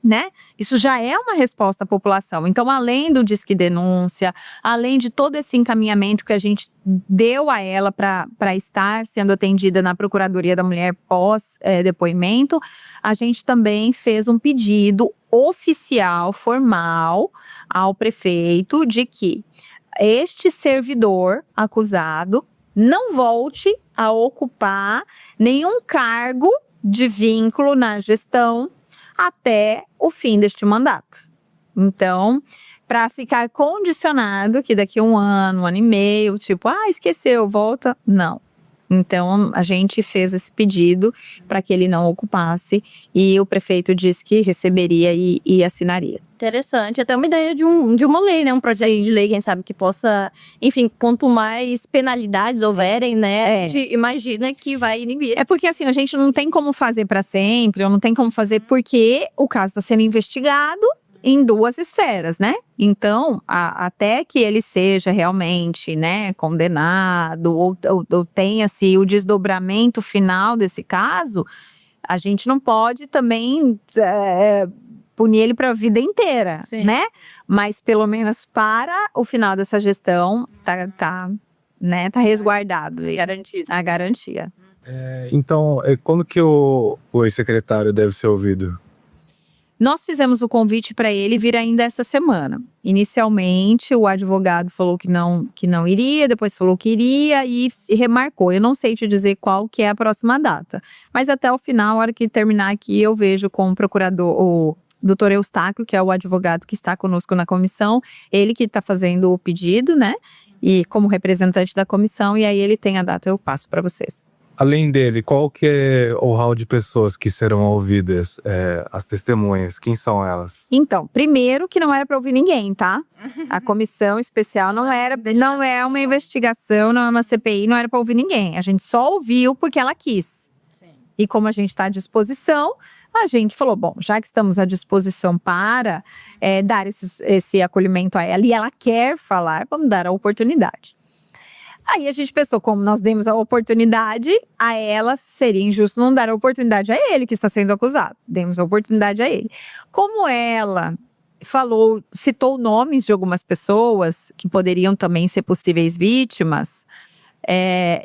né? Isso já é uma resposta à população. Então, além do Disque Denúncia, além de todo esse encaminhamento que a gente deu a ela para estar sendo atendida na Procuradoria da Mulher pós depoimento, a gente também fez um pedido oficial, formal, ao prefeito de que este servidor acusado não volte a ocupar nenhum cargo de vínculo na gestão até o fim deste mandato. Então, para ficar condicionado que daqui a um ano e meio, tipo, esqueceu, volta, não. Então, a gente fez esse pedido para que ele não ocupasse e o prefeito disse que receberia e assinaria. Interessante, até uma ideia de uma lei, né? Um projeto de lei, quem sabe, que possa, enfim, quanto mais penalidades houverem, né? A gente imagina que vai inibir. É porque assim, a gente não tem como fazer para sempre, ou não tem como fazer porque o caso está sendo investigado em duas esferas, né? Então, até que ele seja realmente, né, condenado ou tenha-se o desdobramento final desse caso, a gente não pode também punir ele para a vida inteira, Sim. né? Mas pelo menos para o final dessa gestão, tá resguardado. Garantido. A garantia. Então, quando que o ex-secretário deve ser ouvido? Nós fizemos o convite para ele vir ainda essa semana. Inicialmente, o advogado falou que não iria, depois falou que iria e remarcou. Eu não sei te dizer qual que é a próxima data. Mas até o final, a hora que terminar aqui, eu vejo com o procurador, o doutor Eustáquio, que é o advogado que está conosco na comissão, ele que está fazendo o pedido, né? E como representante da comissão, e aí ele tem a data, eu passo para vocês. Além dele, qual que é o hall de pessoas que serão ouvidas? As testemunhas, quem são elas? Então, primeiro que não era para ouvir ninguém, tá? A comissão especial não é uma investigação, não é uma CPI, não era para ouvir ninguém. A gente só ouviu porque ela quis. Sim. E como a gente está à disposição, a gente falou, bom, já que estamos à disposição para dar esse acolhimento a ela, e ela quer falar, vamos dar a oportunidade. Aí a gente pensou, como nós demos a oportunidade a ela, seria injusto não dar a oportunidade a ele que está sendo acusado. Demos a oportunidade a ele. Como ela citou nomes de algumas pessoas que poderiam também ser possíveis vítimas,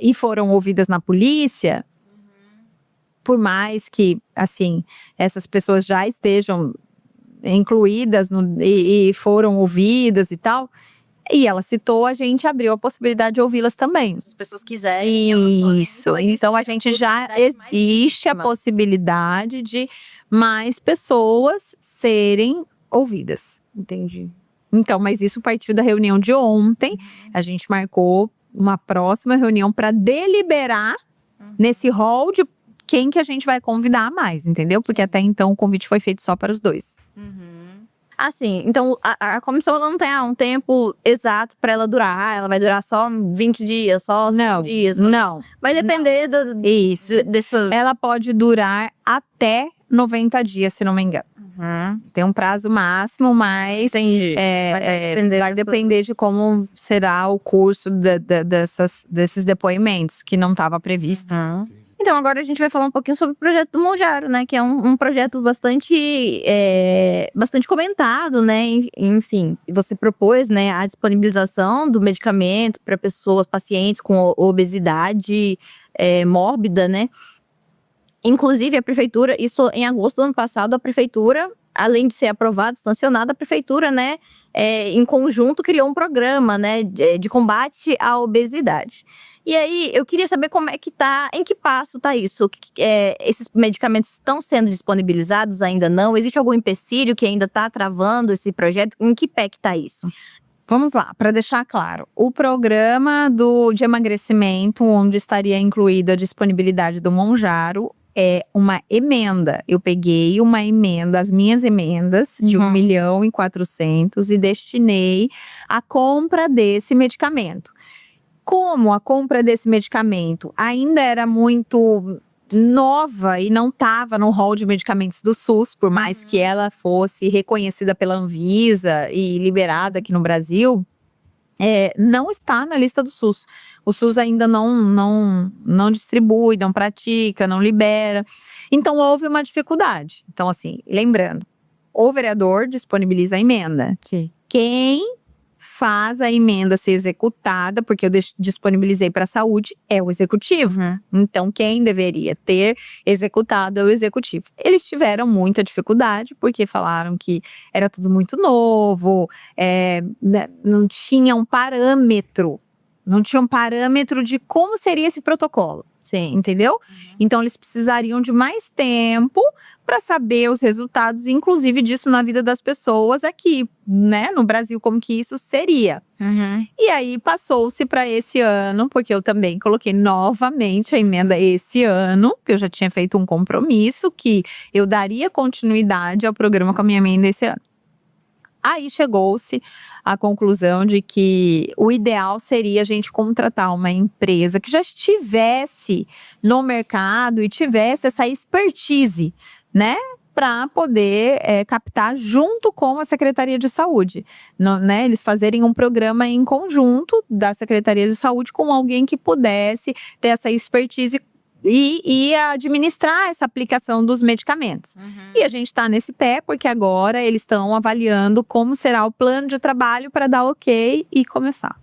e foram ouvidas na polícia, por mais que, assim, essas pessoas já estejam incluídas e foram ouvidas e tal, e ela citou, a gente abriu a possibilidade de ouvi-las também. Se as pessoas quiserem. Isso. Então, a gente já existe a possibilidade de mais pessoas serem ouvidas. Entendi. Então, mas isso partiu da reunião de ontem. A gente marcou uma próxima reunião para deliberar nesse hall de quem que a gente vai convidar mais, entendeu? Porque até então o convite foi feito só para os dois. Assim, então a comissão ela não tem um tempo exato para ela durar. Ela vai durar só 20 dias, só 5 dias. Não. Vai depender Isso. dessa. Ela pode durar até 90 dias, se não me engano. Tem um prazo máximo, mas Entendi. vai depender de como será o curso desses depoimentos, que não estava previsto. Então, agora a gente vai falar um pouquinho sobre o projeto do Monjaro, né? Que é um projeto bastante comentado, né? Enfim, você propôs, né, a disponibilização do medicamento para pacientes com obesidade mórbida, né? Inclusive, a prefeitura, isso em agosto do ano passado, a prefeitura, além de ser aprovado, sancionado, a prefeitura, né, em conjunto, criou um programa, né, de combate à obesidade. E aí, eu queria saber como é que tá, em que passo tá isso? Esses medicamentos estão sendo disponibilizados? Ainda não? Existe algum empecilho que ainda está travando esse projeto? Em que pé que tá isso? Vamos lá, para deixar claro, o programa de emagrecimento, onde estaria incluída a disponibilidade do Monjaro, é uma emenda. Eu peguei uma emenda, as minhas emendas de 1.400.000 e destinei à compra desse medicamento. Como a compra desse medicamento ainda era muito nova e não estava no rol de medicamentos do SUS, por mais que ela fosse reconhecida pela Anvisa e liberada aqui no Brasil, não está na lista do SUS. O SUS ainda não distribui, não pratica, não libera. Então, houve uma dificuldade. Então, assim, lembrando, o vereador disponibiliza a emenda. Sim. Quem faz a emenda ser executada, porque eu disponibilizei para a saúde, é o executivo. Então, quem deveria ter executado é o executivo. Eles tiveram muita dificuldade, porque falaram que era tudo muito novo, não tinha um parâmetro. Não tinha um parâmetro de como seria esse protocolo. Sim. Entendeu? Então, eles precisariam de mais tempo para saber os resultados, inclusive disso na vida das pessoas aqui, né, no Brasil, como que isso seria. E aí passou-se para esse ano, porque eu também coloquei novamente a emenda esse ano, que eu já tinha feito um compromisso que eu daria continuidade ao programa com a minha emenda esse ano. Aí chegou-se à conclusão de que o ideal seria a gente contratar uma empresa que já estivesse no mercado e tivesse essa expertise, né? Para poder captar junto com a Secretaria de Saúde. Né? Eles fazerem um programa em conjunto da Secretaria de Saúde com alguém que pudesse ter essa expertise e administrar essa aplicação dos medicamentos. E a gente está nesse pé, porque agora eles estão avaliando como será o plano de trabalho para dar ok e começar.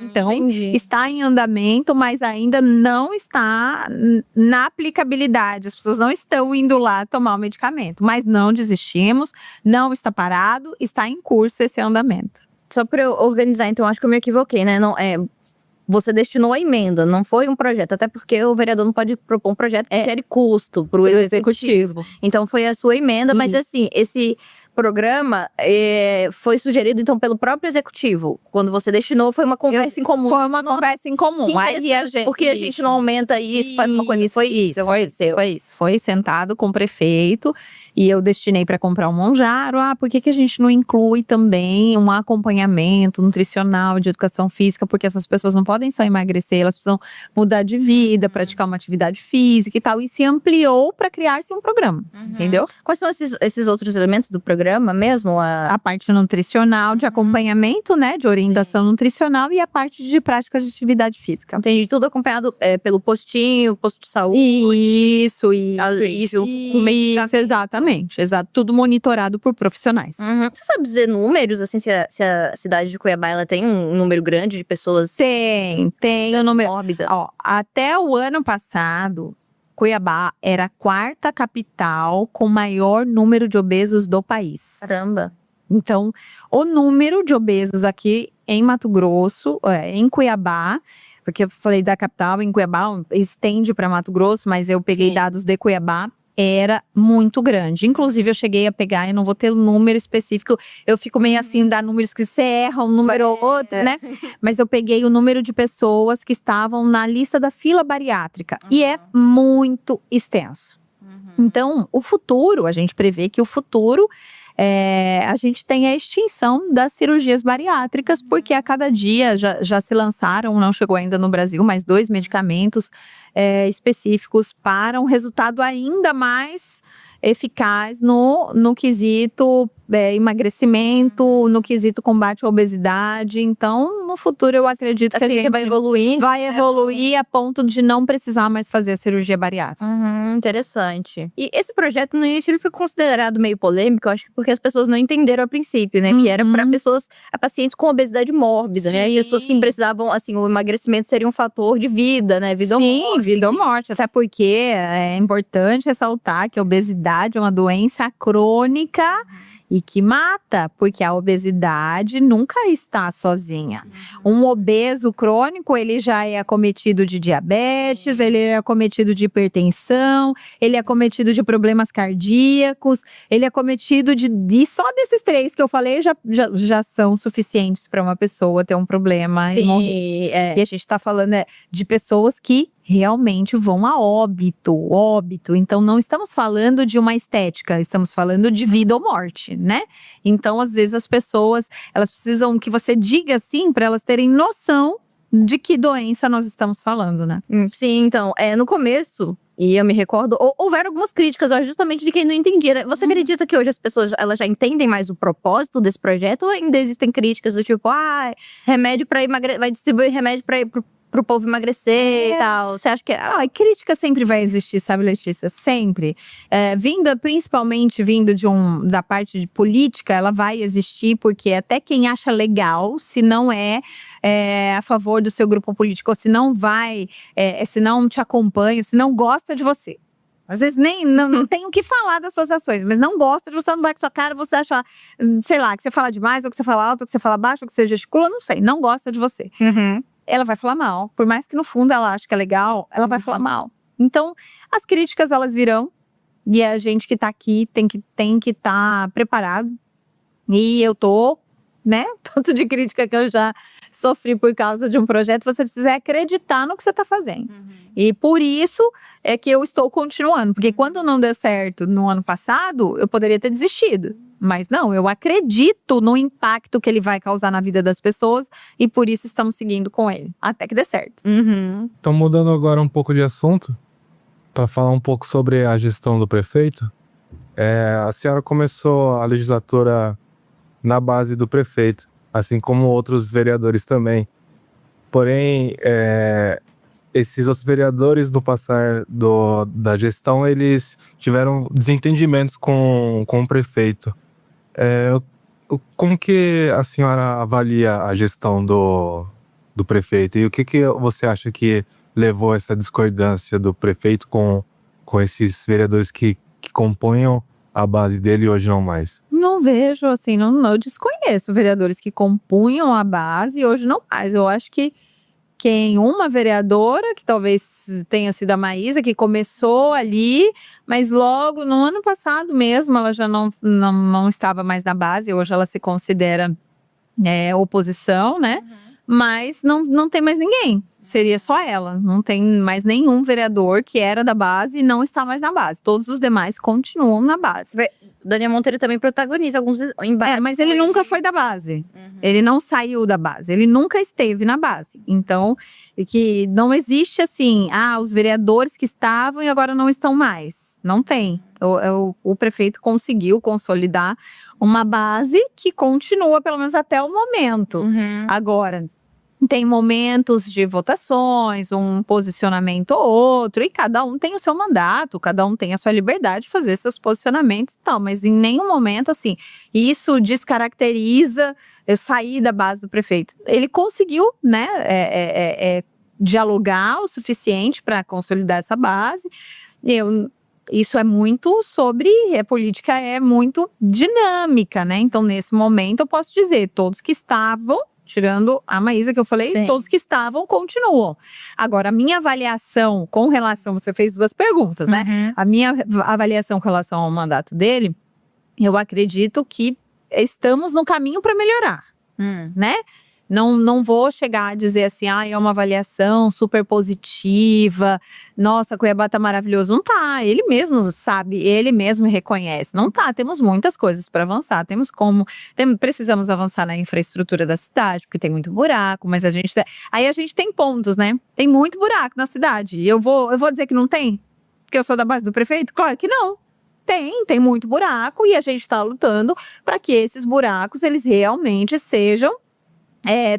Então, está em andamento, mas ainda não está na aplicabilidade. As pessoas não estão indo lá tomar o medicamento. Mas não desistimos, não está parado, está em curso esse andamento. Só para eu organizar, então, acho que eu me equivoquei, né? Não, você destinou a emenda, não foi um projeto. Até porque o vereador não pode propor um projeto que gere custo para o executivo. Então, foi a sua emenda, mas assim, esse programa foi sugerido, então, pelo próprio executivo. Quando você destinou, foi uma conversa em comum. Foi uma conversa em comum. Porque a gente não aumenta isso, faz uma coisa. Foi isso. Foi sentado com o prefeito e eu destinei para comprar um Monjaro. Por que a gente não inclui também um acompanhamento nutricional, de educação física? Porque essas pessoas não podem só emagrecer, elas precisam mudar de vida, praticar uma atividade física e tal. E se ampliou para criar-se um programa, entendeu? Quais são esses outros elementos do programa mesmo? A parte nutricional, de acompanhamento, né? De orientação nutricional e a parte de prática de atividade física. Entendi. Tudo acompanhado pelo postinho, posto de saúde. Isso, exatamente. Tudo monitorado por profissionais. Você sabe dizer números, assim, se a cidade de Cuiabá ela tem um número grande de pessoas? Tem o número. Mórbida. Até o ano passado, Cuiabá era a 4ª capital com maior número de obesos do país. Caramba. Então, o número de obesos aqui em Mato Grosso, em Cuiabá, porque eu falei da capital, em Cuiabá, estende para Mato Grosso, mas eu peguei dados de Cuiabá, era muito grande. Inclusive, eu cheguei a pegar, eu não vou ter o número específico, eu fico meio assim, dar números que você erra, um número ou outro, né? Mas eu peguei o número de pessoas que estavam na lista da fila bariátrica. E é muito extenso. Então, o futuro, a gente prevê que o futuro, a gente tem a extinção das cirurgias bariátricas, porque a cada dia já se lançaram, não chegou ainda no Brasil, mas 2 medicamentos específicos para um resultado ainda mais eficaz no quesito emagrecimento, no quesito combate à obesidade. Então, no futuro, eu acredito que a Assim, gente vai evoluindo. vai evoluir a ponto de não precisar mais fazer a cirurgia bariátrica. Interessante. E esse projeto, no início, ele foi considerado meio polêmico, eu acho que porque as pessoas não entenderam a princípio, né? Que era para pacientes com obesidade mórbida, né? E as pessoas que precisavam, assim, o emagrecimento seria um fator de vida, né? Vida ou morte. Vida ou morte. Até porque é importante ressaltar que a obesidade é uma doença crônica e que mata, porque a obesidade nunca está sozinha. Um obeso crônico, ele já é acometido de diabetes, ele é acometido de hipertensão, ele é acometido de problemas cardíacos, ele é acometido de só desses 3 que eu falei já são suficientes para uma pessoa ter um problema e morrer. E a gente está falando de pessoas que realmente vão a óbito. Então, não estamos falando de uma estética, estamos falando de vida ou morte, né? Então, às vezes, as pessoas, elas precisam que você diga assim, para elas terem noção de que doença nós estamos falando, né? Sim, então, no começo, e eu me recordo, houveram algumas críticas, justamente de quem não entendia, né? Você acredita que hoje as pessoas, elas já entendem mais o propósito desse projeto? Ou ainda existem críticas do tipo, remédio para emagrecer, vai distribuir remédio pro povo emagrecer e tal? Você acha que crítica sempre vai existir, sabe, Letícia? Sempre. Principalmente vindo da parte de política, ela vai existir, porque até quem acha legal, se não é a favor do seu grupo político, ou se não se não te acompanha, se não gosta de você. Às vezes não tem o que falar das suas ações, mas não gosta de você, não vai com sua cara, você acha, sei lá, que você fala demais, ou que você fala alto, ou que você fala baixo, ou que você gesticula, não sei, não gosta de você. Ela vai falar mal. Por mais que no fundo ela ache que é legal, ela vai falar mal. Então, as críticas elas virão. E a gente que tá aqui tem que estar preparado. E eu tô, né? Tanto de crítica que eu já sofri por causa de um projeto, você precisa acreditar no que você tá fazendo. E por isso é que eu estou continuando. Porque quando não deu certo no ano passado, eu poderia ter desistido. Mas não, eu acredito no impacto que ele vai causar na vida das pessoas e por isso estamos seguindo com ele, até que dê certo. Então, mudando agora um pouco de assunto, para falar um pouco sobre a gestão do prefeito. A senhora começou a legislatura na base do prefeito, assim como outros vereadores também. Porém, esses outros vereadores, no passar da gestão, eles tiveram desentendimentos com o prefeito. Como que a senhora avalia a gestão do prefeito? E o que você acha que levou essa discordância do prefeito com esses vereadores que compunham a base dele e hoje não mais? Não vejo, assim, eu desconheço vereadores que compunham a base e hoje não mais. Eu acho que uma vereadora, que talvez tenha sido a Maísa, que começou ali, mas logo no ano passado mesmo, ela já não estava mais na base, hoje ela se considera oposição, né? Mas não tem mais ninguém, seria só ela. Não tem mais nenhum vereador que era da base e não está mais na base. Todos os demais continuam na base. Daniel Monteiro também protagoniza alguns embates. Mas ele nunca foi da base. Ele não saiu da base. Ele nunca esteve na base. Então, que não existe assim, os vereadores que estavam e agora não estão mais. Não tem. O prefeito conseguiu consolidar uma base que continua, pelo menos até o momento. Agora, tem momentos de votações, um posicionamento ou outro, e cada um tem o seu mandato, cada um tem a sua liberdade de fazer seus posicionamentos e tal, mas em nenhum momento, assim, isso descaracteriza eu sair da base do prefeito. Ele conseguiu, né, dialogar o suficiente para consolidar essa base. Isso é muito sobre, a política é muito dinâmica, né? Então, nesse momento, eu posso dizer, todos que estavam, tirando a Maísa que eu falei, Sim. Todos que estavam continuam. Agora, a minha avaliação com relação, você fez 2 perguntas, né? A minha avaliação com relação ao mandato dele, eu acredito que estamos no caminho para melhorar, né? Não vou chegar a dizer assim, é uma avaliação super positiva, nossa, Cuiabá tá maravilhoso. Não tá, ele mesmo sabe, ele mesmo reconhece. Não tá, temos muitas coisas para avançar, precisamos avançar na infraestrutura da cidade, porque tem muito buraco, mas a gente tem pontos, né? Tem muito buraco na cidade. E eu vou dizer que não tem? Porque eu sou da base do prefeito? Claro que não. Tem muito buraco e a gente está lutando para que esses buracos eles realmente sejam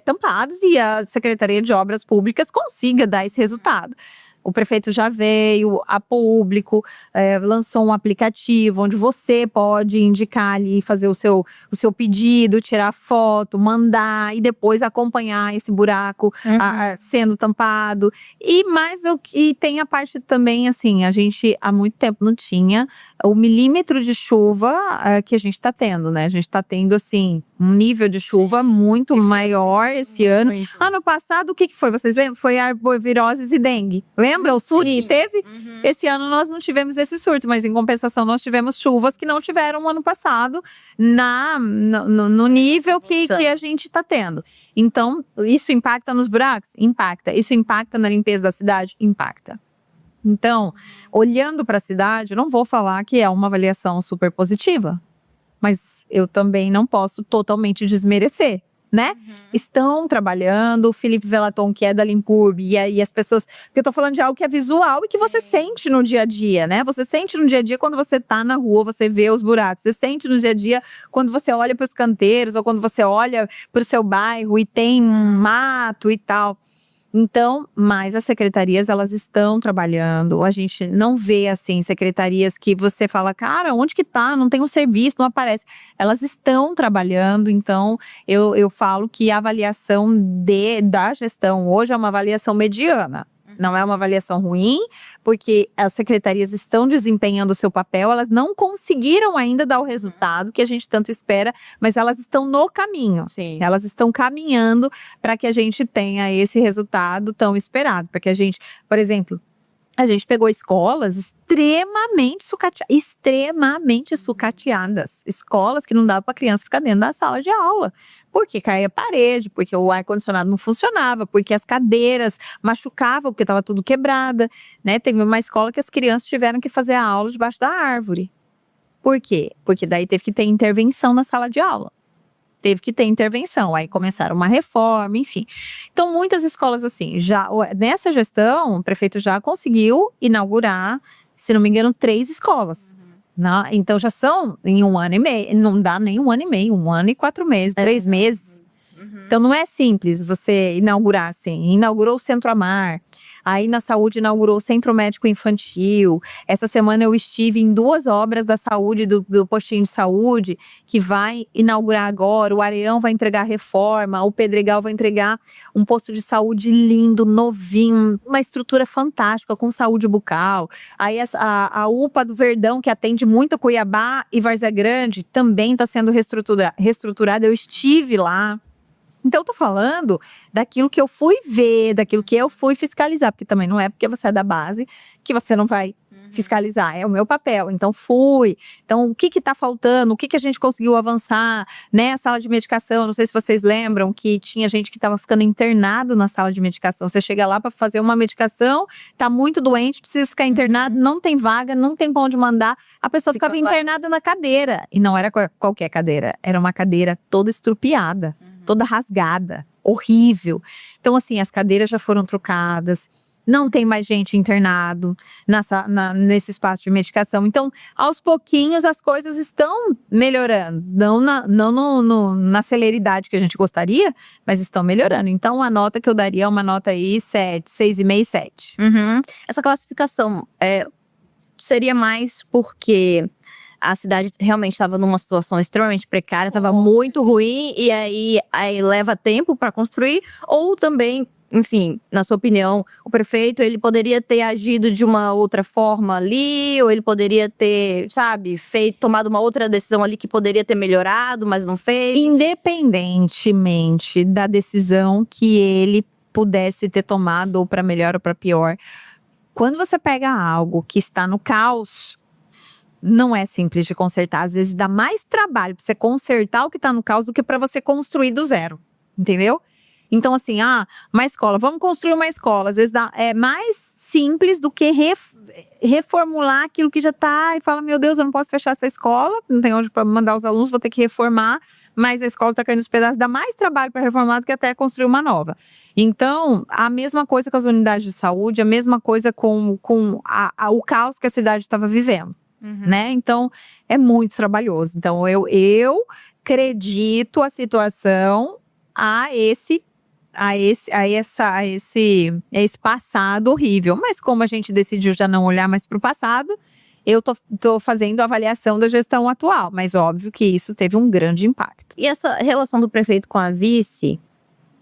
tampados e a Secretaria de Obras Públicas consiga dar esse resultado. O prefeito já veio a público, lançou um aplicativo onde você pode indicar ali, fazer o seu pedido, tirar foto, mandar e depois acompanhar esse buraco sendo tampado. E tem a parte também, assim, a gente há muito tempo não tinha o milímetro de chuva que a gente está tendo, né? A gente está tendo, assim, um nível de chuva muito maior esse ano. Ano passado, o que foi? Vocês lembram? Foi arboviroses e dengue. Lembra? O surto que teve? Esse ano nós não tivemos esse surto, mas em compensação nós tivemos chuvas que não tiveram ano passado no nível que a gente está tendo. Então, isso impacta nos buracos? Impacta. Isso impacta na limpeza da cidade? Impacta. Então, olhando para a cidade, eu não vou falar que é uma avaliação super positiva, mas eu também não posso totalmente desmerecer, né? Estão trabalhando, o Felipe Velaton, que é da Limpurb, e as pessoas… Porque eu tô falando de algo que é visual e que você sente no dia a dia, né? Você sente no dia a dia quando você tá na rua, você vê os buracos. Você sente no dia a dia quando você olha para os canteiros ou quando você olha para o seu bairro e tem mato e tal. Então, mas as secretarias, elas estão trabalhando. A gente não vê, assim, secretarias que você fala, cara, onde que tá? Não tem um serviço, não aparece. Elas estão trabalhando, então eu falo que a avaliação da gestão hoje é uma avaliação mediana. Não é uma avaliação ruim, porque as secretarias estão desempenhando o seu papel, elas não conseguiram ainda dar o resultado que a gente tanto espera, mas elas estão no caminho. Sim. Elas estão caminhando para que a gente tenha esse resultado tão esperado. Porque a gente, por exemplo, a gente pegou escolas extremamente sucateadas. Escolas que não dava para a criança ficar dentro da sala de aula. Porque caía a parede, porque o ar-condicionado não funcionava, porque as cadeiras machucavam, porque estava tudo quebrada, né? Teve uma escola que as crianças tiveram que fazer a aula debaixo da árvore. Por quê? Porque daí teve que ter intervenção na sala de aula. Teve que ter intervenção, aí começaram uma reforma, enfim. Então, muitas escolas assim, nessa gestão, o prefeito já conseguiu inaugurar, se não me engano, 3 escolas. Então, já são em 1 ano e meio, não dá nem 1 ano e meio, 1 ano e 4 meses, 3 meses. Então, não é simples você inaugurar assim. Inaugurou o Centro Amar, aí na saúde inaugurou o Centro Médico Infantil. Essa semana eu estive em 2 obras da saúde, do postinho de saúde, que vai inaugurar agora. O Areão vai entregar reforma, o Pedregal vai entregar um posto de saúde lindo, novinho, uma estrutura fantástica, com saúde bucal. Aí a UPA do Verdão, que atende muito Cuiabá e Várzea Grande, também está sendo reestruturada. Eu estive lá. Então, eu tô falando daquilo que eu fui ver, daquilo que eu fui fiscalizar, porque também não é porque você é da base que você não vai fiscalizar, é o meu papel. Então, fui. Então, o que tá faltando? O que a gente conseguiu avançar, né? A sala de medicação, não sei se vocês lembram que tinha gente que tava ficando internado na sala de medicação. Você chega lá para fazer uma medicação, tá muito doente, precisa ficar internado, não tem vaga, não tem pra onde mandar. A pessoa ficava internada na cadeira. E não era qualquer cadeira, era uma cadeira toda estrupiada. Toda rasgada, horrível. Então, assim, as cadeiras já foram trocadas, não tem mais gente internado nesse espaço de medicação. Então, aos pouquinhos, as coisas estão melhorando. Não na celeridade que a gente gostaria, mas estão melhorando. Então, a nota que eu daria é uma nota aí 7, 6,5, 7. Essa classificação seria mais porque a cidade realmente estava numa situação extremamente precária, estava muito ruim, e aí leva tempo para construir, ou também, enfim, na sua opinião, o prefeito, ele poderia ter agido de uma outra forma ali, ou ele poderia ter, sabe, tomado uma outra decisão ali que poderia ter melhorado, mas não fez? Independentemente da decisão que ele pudesse ter tomado, ou para melhor ou para pior, quando você pega algo que está no caos, não é simples de consertar. Às vezes dá mais trabalho para você consertar o que está no caos do que para você construir do zero, entendeu? Então, assim, uma escola, vamos construir uma escola. Às vezes é mais simples do que reformular aquilo que já está. E fala, meu Deus, eu não posso fechar essa escola, não tem onde para mandar os alunos, vou ter que reformar. Mas a escola está caindo nos pedaços, dá mais trabalho para reformar do que até construir uma nova. Então, a mesma coisa com as unidades de saúde, a mesma coisa com o caos que a cidade estava vivendo. né? Então, é muito trabalhoso. Então, eu acredito a situação a esse passado horrível. Mas como a gente decidiu já não olhar mais para o passado, eu tô fazendo a avaliação da gestão atual. Mas óbvio que isso teve um grande impacto. E essa relação do prefeito com a vice,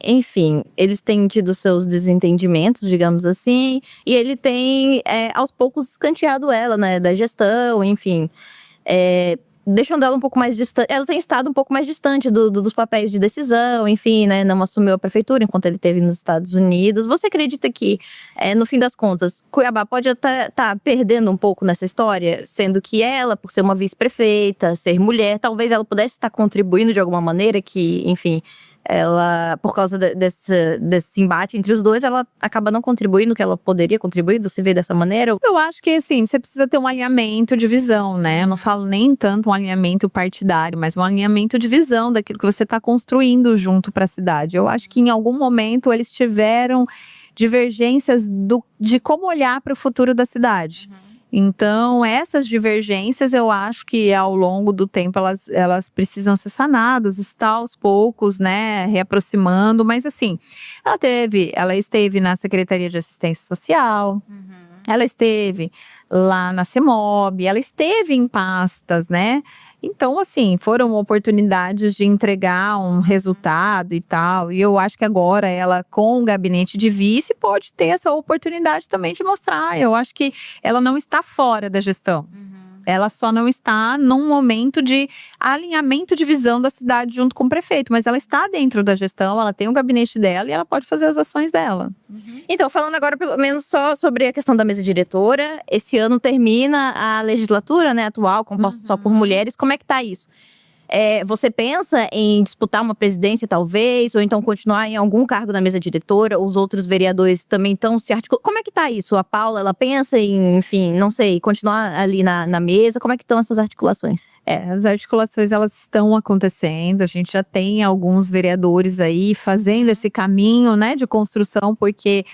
enfim, eles têm tido seus desentendimentos, digamos assim, e ele tem, aos poucos, escanteado ela, né, da gestão, enfim. Deixando ela um pouco mais distante. Ela tem estado um pouco mais distante dos papéis de decisão, enfim, né? Não assumiu a prefeitura enquanto ele esteve nos Estados Unidos. Você acredita que, no fim das contas, Cuiabá pode até estar perdendo um pouco nessa história? Sendo que ela, por ser uma vice-prefeita, ser mulher, talvez ela pudesse estar contribuindo de alguma maneira que, enfim… Ela, por causa desse embate entre os dois, ela acaba não contribuindo o que ela poderia contribuir. Você vê dessa maneira? Eu acho que, assim, você precisa ter um alinhamento de visão, né? Eu não falo nem tanto um alinhamento partidário, mas um alinhamento de visão daquilo que você está construindo junto para a cidade. Eu acho que em algum momento eles tiveram divergências de como olhar para o futuro da cidade. Então, essas divergências, eu acho que ao longo do tempo elas precisam ser sanadas, está aos poucos, né, reaproximando. Mas assim, ela esteve na Secretaria de Assistência Social, ela esteve lá na CEMOB, ela esteve em pastas, né? Então, assim, foram oportunidades de entregar um resultado e tal. E eu acho que agora ela, com o gabinete de vice, pode ter essa oportunidade também de mostrar. Eu acho que ela não está fora da gestão. Ela só não está num momento de alinhamento de visão da cidade junto com o prefeito. Mas ela está dentro da gestão, ela tem o gabinete dela e ela pode fazer as ações dela. Então, falando agora pelo menos só sobre a questão da mesa diretora. Esse ano termina a legislatura, né, atual, composta só por mulheres. Como é que tá isso? Você pensa em disputar uma presidência, talvez? Ou então continuar em algum cargo na mesa diretora? Os outros vereadores também estão se articulando? Como é que tá isso? A Paula, ela pensa em, enfim, não sei, continuar ali na mesa? Como é que estão essas articulações? As articulações, elas estão acontecendo. A gente já tem alguns vereadores aí fazendo esse caminho, né, de construção, porque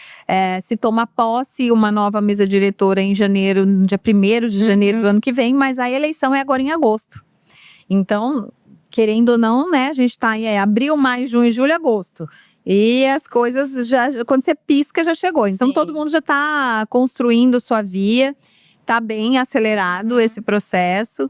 se toma posse uma nova mesa diretora em janeiro, no dia 1º de janeiro do ano que vem, mas a eleição é agora em agosto. Então, querendo ou não, né, a gente tá em abril, maio, junho, julho, agosto. E as coisas quando você pisca, já chegou. Então, Sim. Todo mundo já tá construindo sua via, tá bem acelerado esse processo.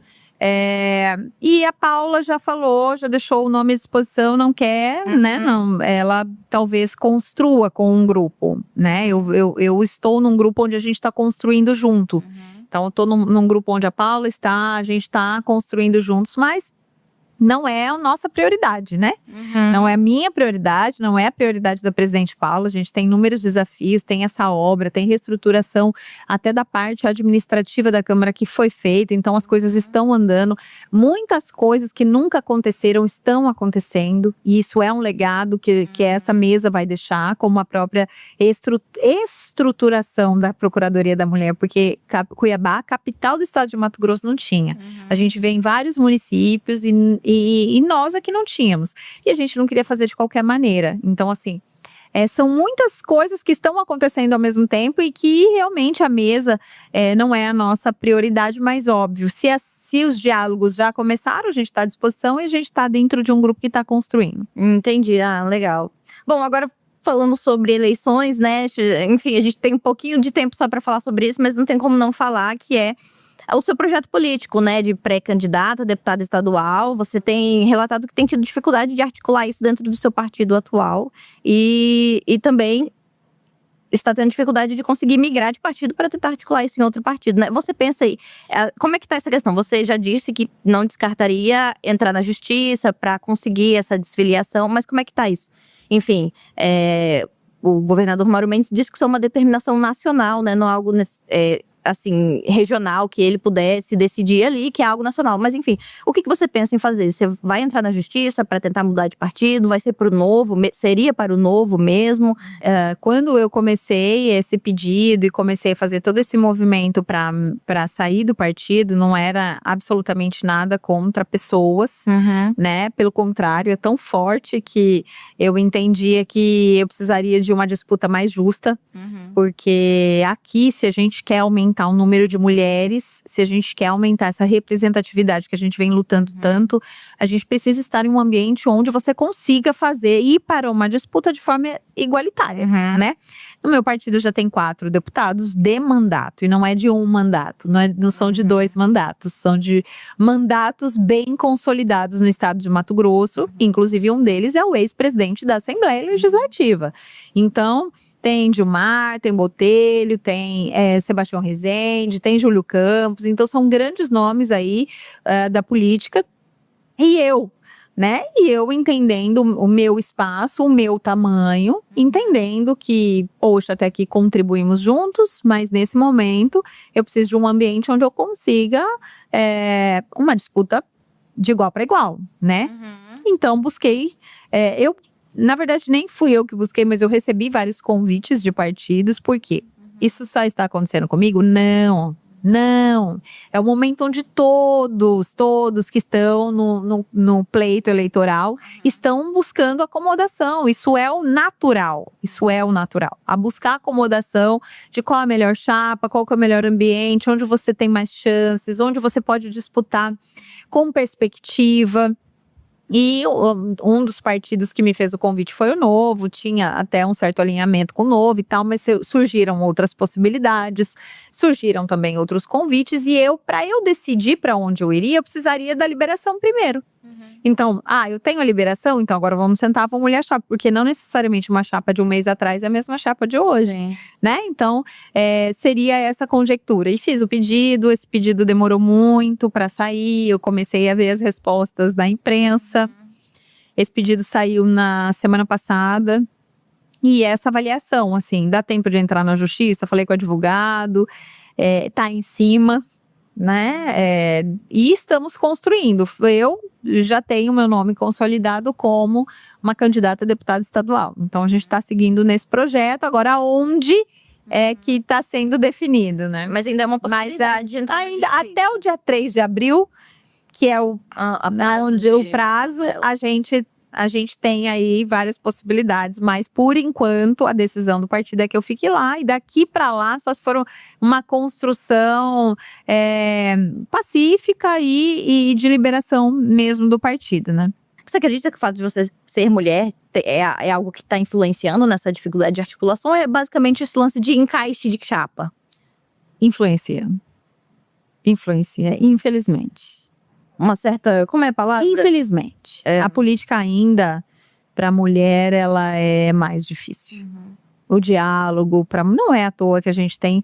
E a Paula já falou, já deixou o nome à disposição, não quer, né? Não, ela talvez construa com um grupo, né? Eu estou num grupo onde a gente está construindo junto. Então, eu estou num grupo onde a Paula está, a gente está construindo juntos, mas não é a nossa prioridade, né? Não é a minha prioridade, não é a prioridade da presidente Paula. A gente tem inúmeros desafios, tem essa obra, tem reestruturação até da parte administrativa da Câmara que foi feita. Então, as coisas estão andando. Muitas coisas que nunca aconteceram estão acontecendo. E isso é um legado que essa mesa vai deixar, como a própria estruturação da Procuradoria da Mulher. Porque Cuiabá, capital do estado de Mato Grosso, não tinha. A gente vê em vários municípios e nós aqui não tínhamos. E a gente não queria fazer de qualquer maneira. Então, assim, são muitas coisas que estão acontecendo ao mesmo tempo e que realmente a mesa não é a nossa prioridade, mas óbvio. Se os diálogos já começaram, a gente está à disposição e a gente está dentro de um grupo que está construindo. Entendi, legal. Bom, agora falando sobre eleições, né? Enfim, a gente tem um pouquinho de tempo só para falar sobre isso, mas não tem como não falar que é o seu projeto político, né, de pré-candidata a deputada estadual. Você tem relatado que tem tido dificuldade de articular isso dentro do seu partido atual e também está tendo dificuldade de conseguir migrar de partido para tentar articular isso em outro partido, né? Você pensa aí, como é que tá essa questão? Você já disse que não descartaria entrar na justiça para conseguir essa desfiliação, mas como é que tá isso? Enfim, o governador Mauro Mendes disse que isso é uma determinação nacional, né, não é algo assim, regional, que ele pudesse decidir ali, que é algo nacional. Mas enfim, o que você pensa em fazer? Você vai entrar na justiça para tentar mudar de partido? Vai ser para o Novo? Seria para o Novo mesmo? Quando eu comecei esse pedido e comecei a fazer todo esse movimento para sair do partido, não era absolutamente nada contra pessoas, né? Pelo contrário, é tão forte que eu entendia que eu precisaria de uma disputa mais justa, porque aqui, se a gente quer aumentar aumentar o número de mulheres, se a gente quer aumentar essa representatividade que a gente vem lutando tanto, a gente precisa estar em um ambiente onde você consiga ir para uma disputa de forma igualitária, né? No meu partido já tem 4 deputados de mandato, e não é de um mandato, não são de 2 mandatos, são de mandatos bem consolidados no estado de Mato Grosso, inclusive um deles é o ex-presidente da Assembleia Legislativa. Então, tem Gilmar, tem Botelho, tem Sebastião Rezende, tem Júlio Campos, então são grandes nomes aí da política. E eu, né? E eu entendendo o meu espaço, o meu tamanho, entendendo que, poxa, até aqui contribuímos juntos, mas nesse momento eu preciso de um ambiente onde eu consiga uma disputa de igual para igual, né? Então busquei, na verdade nem fui eu que busquei, mas eu recebi vários convites de partidos. Por quê? Isso só está acontecendo comigo? Não, é o momento onde todos que estão no pleito eleitoral estão buscando acomodação. Isso é o natural, a buscar acomodação de qual é a melhor chapa, qual que é o melhor ambiente, onde você tem mais chances, onde você pode disputar com perspectiva. E um dos partidos que me fez o convite foi o Novo, tinha até um certo alinhamento com o Novo e tal, mas surgiram outras possibilidades, surgiram também outros convites, e para eu decidir para onde eu iria, eu precisaria da liberação primeiro. Então, eu tenho a liberação, então agora vamos sentar, vamos olhar a chapa, porque não necessariamente uma chapa de um mês atrás é a mesma chapa de hoje, né? Então, seria essa conjectura. E fiz o pedido, esse pedido demorou muito para sair, eu comecei a ver as respostas da imprensa. Esse pedido saiu na semana passada. E essa avaliação, assim, dá tempo de entrar na justiça, falei com o advogado, tá em cima, né? E estamos construindo. Eu já tenho meu nome consolidado como uma candidata a deputada estadual. Então a gente está seguindo nesse projeto. Agora, onde é que está sendo definido, né? Mas ainda é uma possibilidade. Ainda, até o dia 3 de abril, que é o prazo, a gente tem aí várias possibilidades, mas por enquanto a decisão do partido é que eu fique lá, e daqui para lá só se for uma construção pacífica e de liberação mesmo do partido, né? Você acredita que o fato de você ser mulher é algo que está influenciando nessa dificuldade de articulação? Ou é basicamente esse lance de encaixe de chapa? Influencia, infelizmente. Uma certa… Como é a palavra? Infelizmente. A política ainda, para a mulher, ela é mais difícil. O diálogo, não é à toa que a gente tem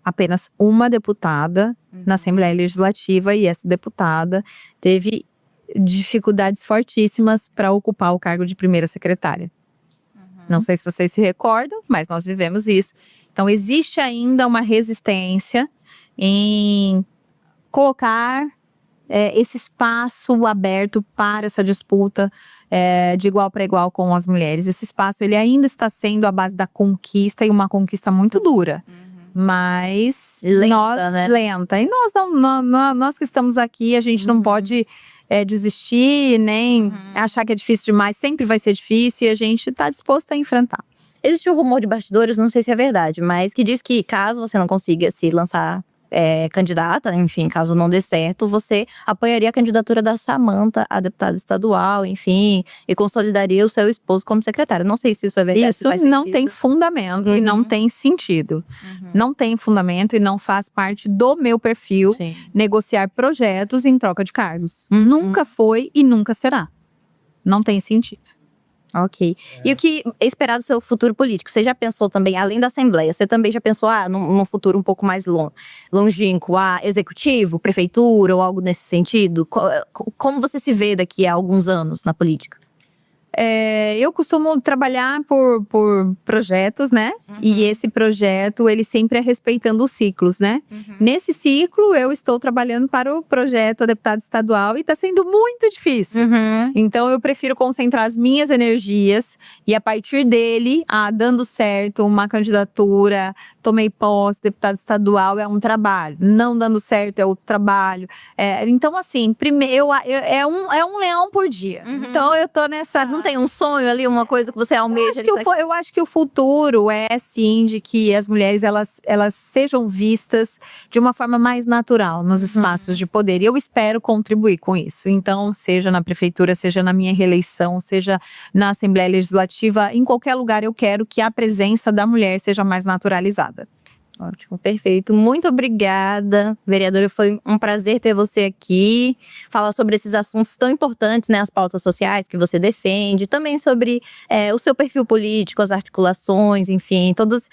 apenas uma deputada na Assembleia Legislativa, e essa deputada teve dificuldades fortíssimas para ocupar o cargo de primeira secretária. Não sei se vocês se recordam, mas nós vivemos isso. Então, existe ainda uma resistência em colocar esse espaço aberto para essa disputa de igual para igual com as mulheres. Esse espaço, ele ainda está sendo a base da conquista, e uma conquista muito dura. Mas lenta. E nós que estamos aqui, a gente não pode desistir, nem achar que é difícil demais. Sempre vai ser difícil, e a gente está disposto a enfrentar. Existe um rumor de bastidores, não sei se é verdade, mas que diz que caso você não consiga se lançar candidata, enfim, caso não dê certo, você apoiaria a candidatura da Samantha a deputada estadual, enfim, e consolidaria o seu esposo como secretário. Não sei se isso é verdade. Isso não tem fundamento e não tem sentido. Não tem fundamento e não faz parte do meu perfil negociar projetos em troca de cargos. Nunca foi e nunca será. Não tem sentido. Ok. E o que é esperar do seu futuro político? Você já pensou também, além da Assembleia, você também já pensou num futuro um pouco mais longínquo, executivo, prefeitura ou algo nesse sentido? Como você se vê daqui a alguns anos na política? Eu costumo trabalhar por projetos, né? E esse projeto, ele sempre é respeitando os ciclos, né? Nesse ciclo, eu estou trabalhando para o projeto a deputada estadual e está sendo muito difícil. Então, eu prefiro concentrar as minhas energias e, a partir dele, dando certo uma candidatura, tomei posse, deputada estadual, é um trabalho. Não dando certo, é outro trabalho. Então, assim, primeiro, é um leão por dia. Então, eu tô nessas… não tem um sonho ali, uma coisa que você almeja? Eu acho que o futuro é sim de que as mulheres elas sejam vistas de uma forma mais natural nos espaços de poder. E eu espero contribuir com isso. Então, seja na prefeitura, seja na minha reeleição, seja na Assembleia Legislativa, em qualquer lugar eu quero que a presença da mulher seja mais naturalizada. Ótimo, perfeito. Muito obrigada, vereadora. Foi um prazer ter você aqui. Falar sobre esses assuntos tão importantes, né? As pautas sociais que você defende. Também sobre o seu perfil político, as articulações, enfim. Todos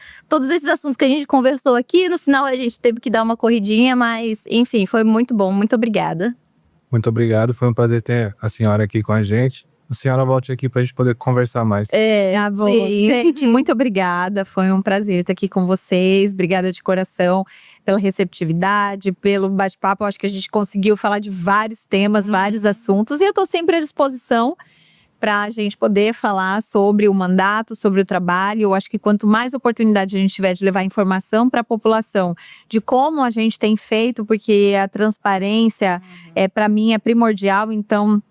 esses assuntos que a gente conversou aqui. No final a gente teve que dar uma corridinha, mas enfim, foi muito bom. Muito obrigada. Muito obrigado, foi um prazer ter a senhora aqui com a gente. A senhora volte aqui pra gente poder conversar mais. Gente, muito obrigada. Foi um prazer estar aqui com vocês. Obrigada de coração pela receptividade, pelo bate-papo. Acho que a gente conseguiu falar de vários temas, vários assuntos. E eu estou sempre à disposição para a gente poder falar sobre o mandato, sobre o trabalho. Eu acho que quanto mais oportunidade a gente tiver de levar informação para a população, de como a gente tem feito, porque a transparência, para mim, é primordial. Então,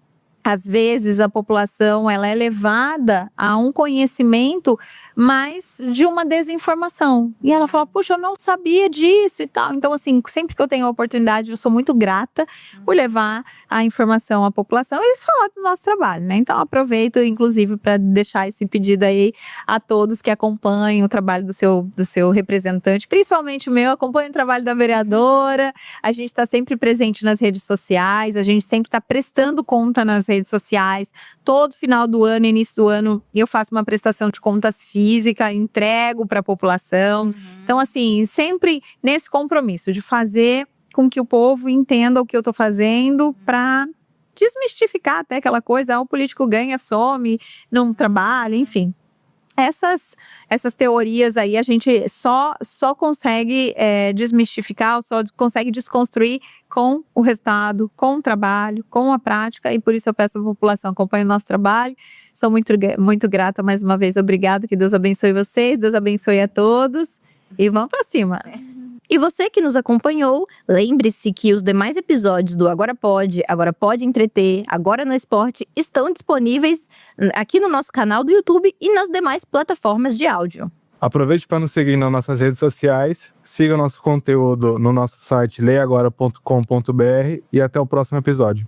às vezes a população ela é levada a um conhecimento, mas de uma desinformação. E ela fala, puxa, eu não sabia disso e tal. Então, assim, sempre que eu tenho a oportunidade, eu sou muito grata por levar a informação à população e falar do nosso trabalho, né? Então, aproveito, inclusive, para deixar esse pedido aí a todos que acompanhem o trabalho do seu representante, principalmente o meu, acompanhem o trabalho da vereadora. A gente está sempre presente nas redes sociais, a gente sempre está prestando conta nas redes sociais. Todo final do ano, início do ano, eu faço uma prestação de contas física, entrego para a população. Então, assim, sempre nesse compromisso de fazer com que o povo entenda o que eu estou fazendo para desmistificar até aquela coisa, o político ganha, some, não trabalha, enfim. Essas teorias aí a gente só consegue desmistificar, só consegue desconstruir com o resultado, com o trabalho, com a prática, e por isso eu peço à população, acompanhe o nosso trabalho. Sou muito grata mais uma vez, obrigada, que Deus abençoe vocês, Deus abençoe a todos e vamos pra cima. E você que nos acompanhou, lembre-se que os demais episódios do Agora Pode Entreter, Agora no Esporte estão disponíveis aqui no nosso canal do YouTube e nas demais plataformas de áudio. Aproveite para nos seguir nas nossas redes sociais, siga o nosso conteúdo no nosso site leiagora.com.br e até o próximo episódio.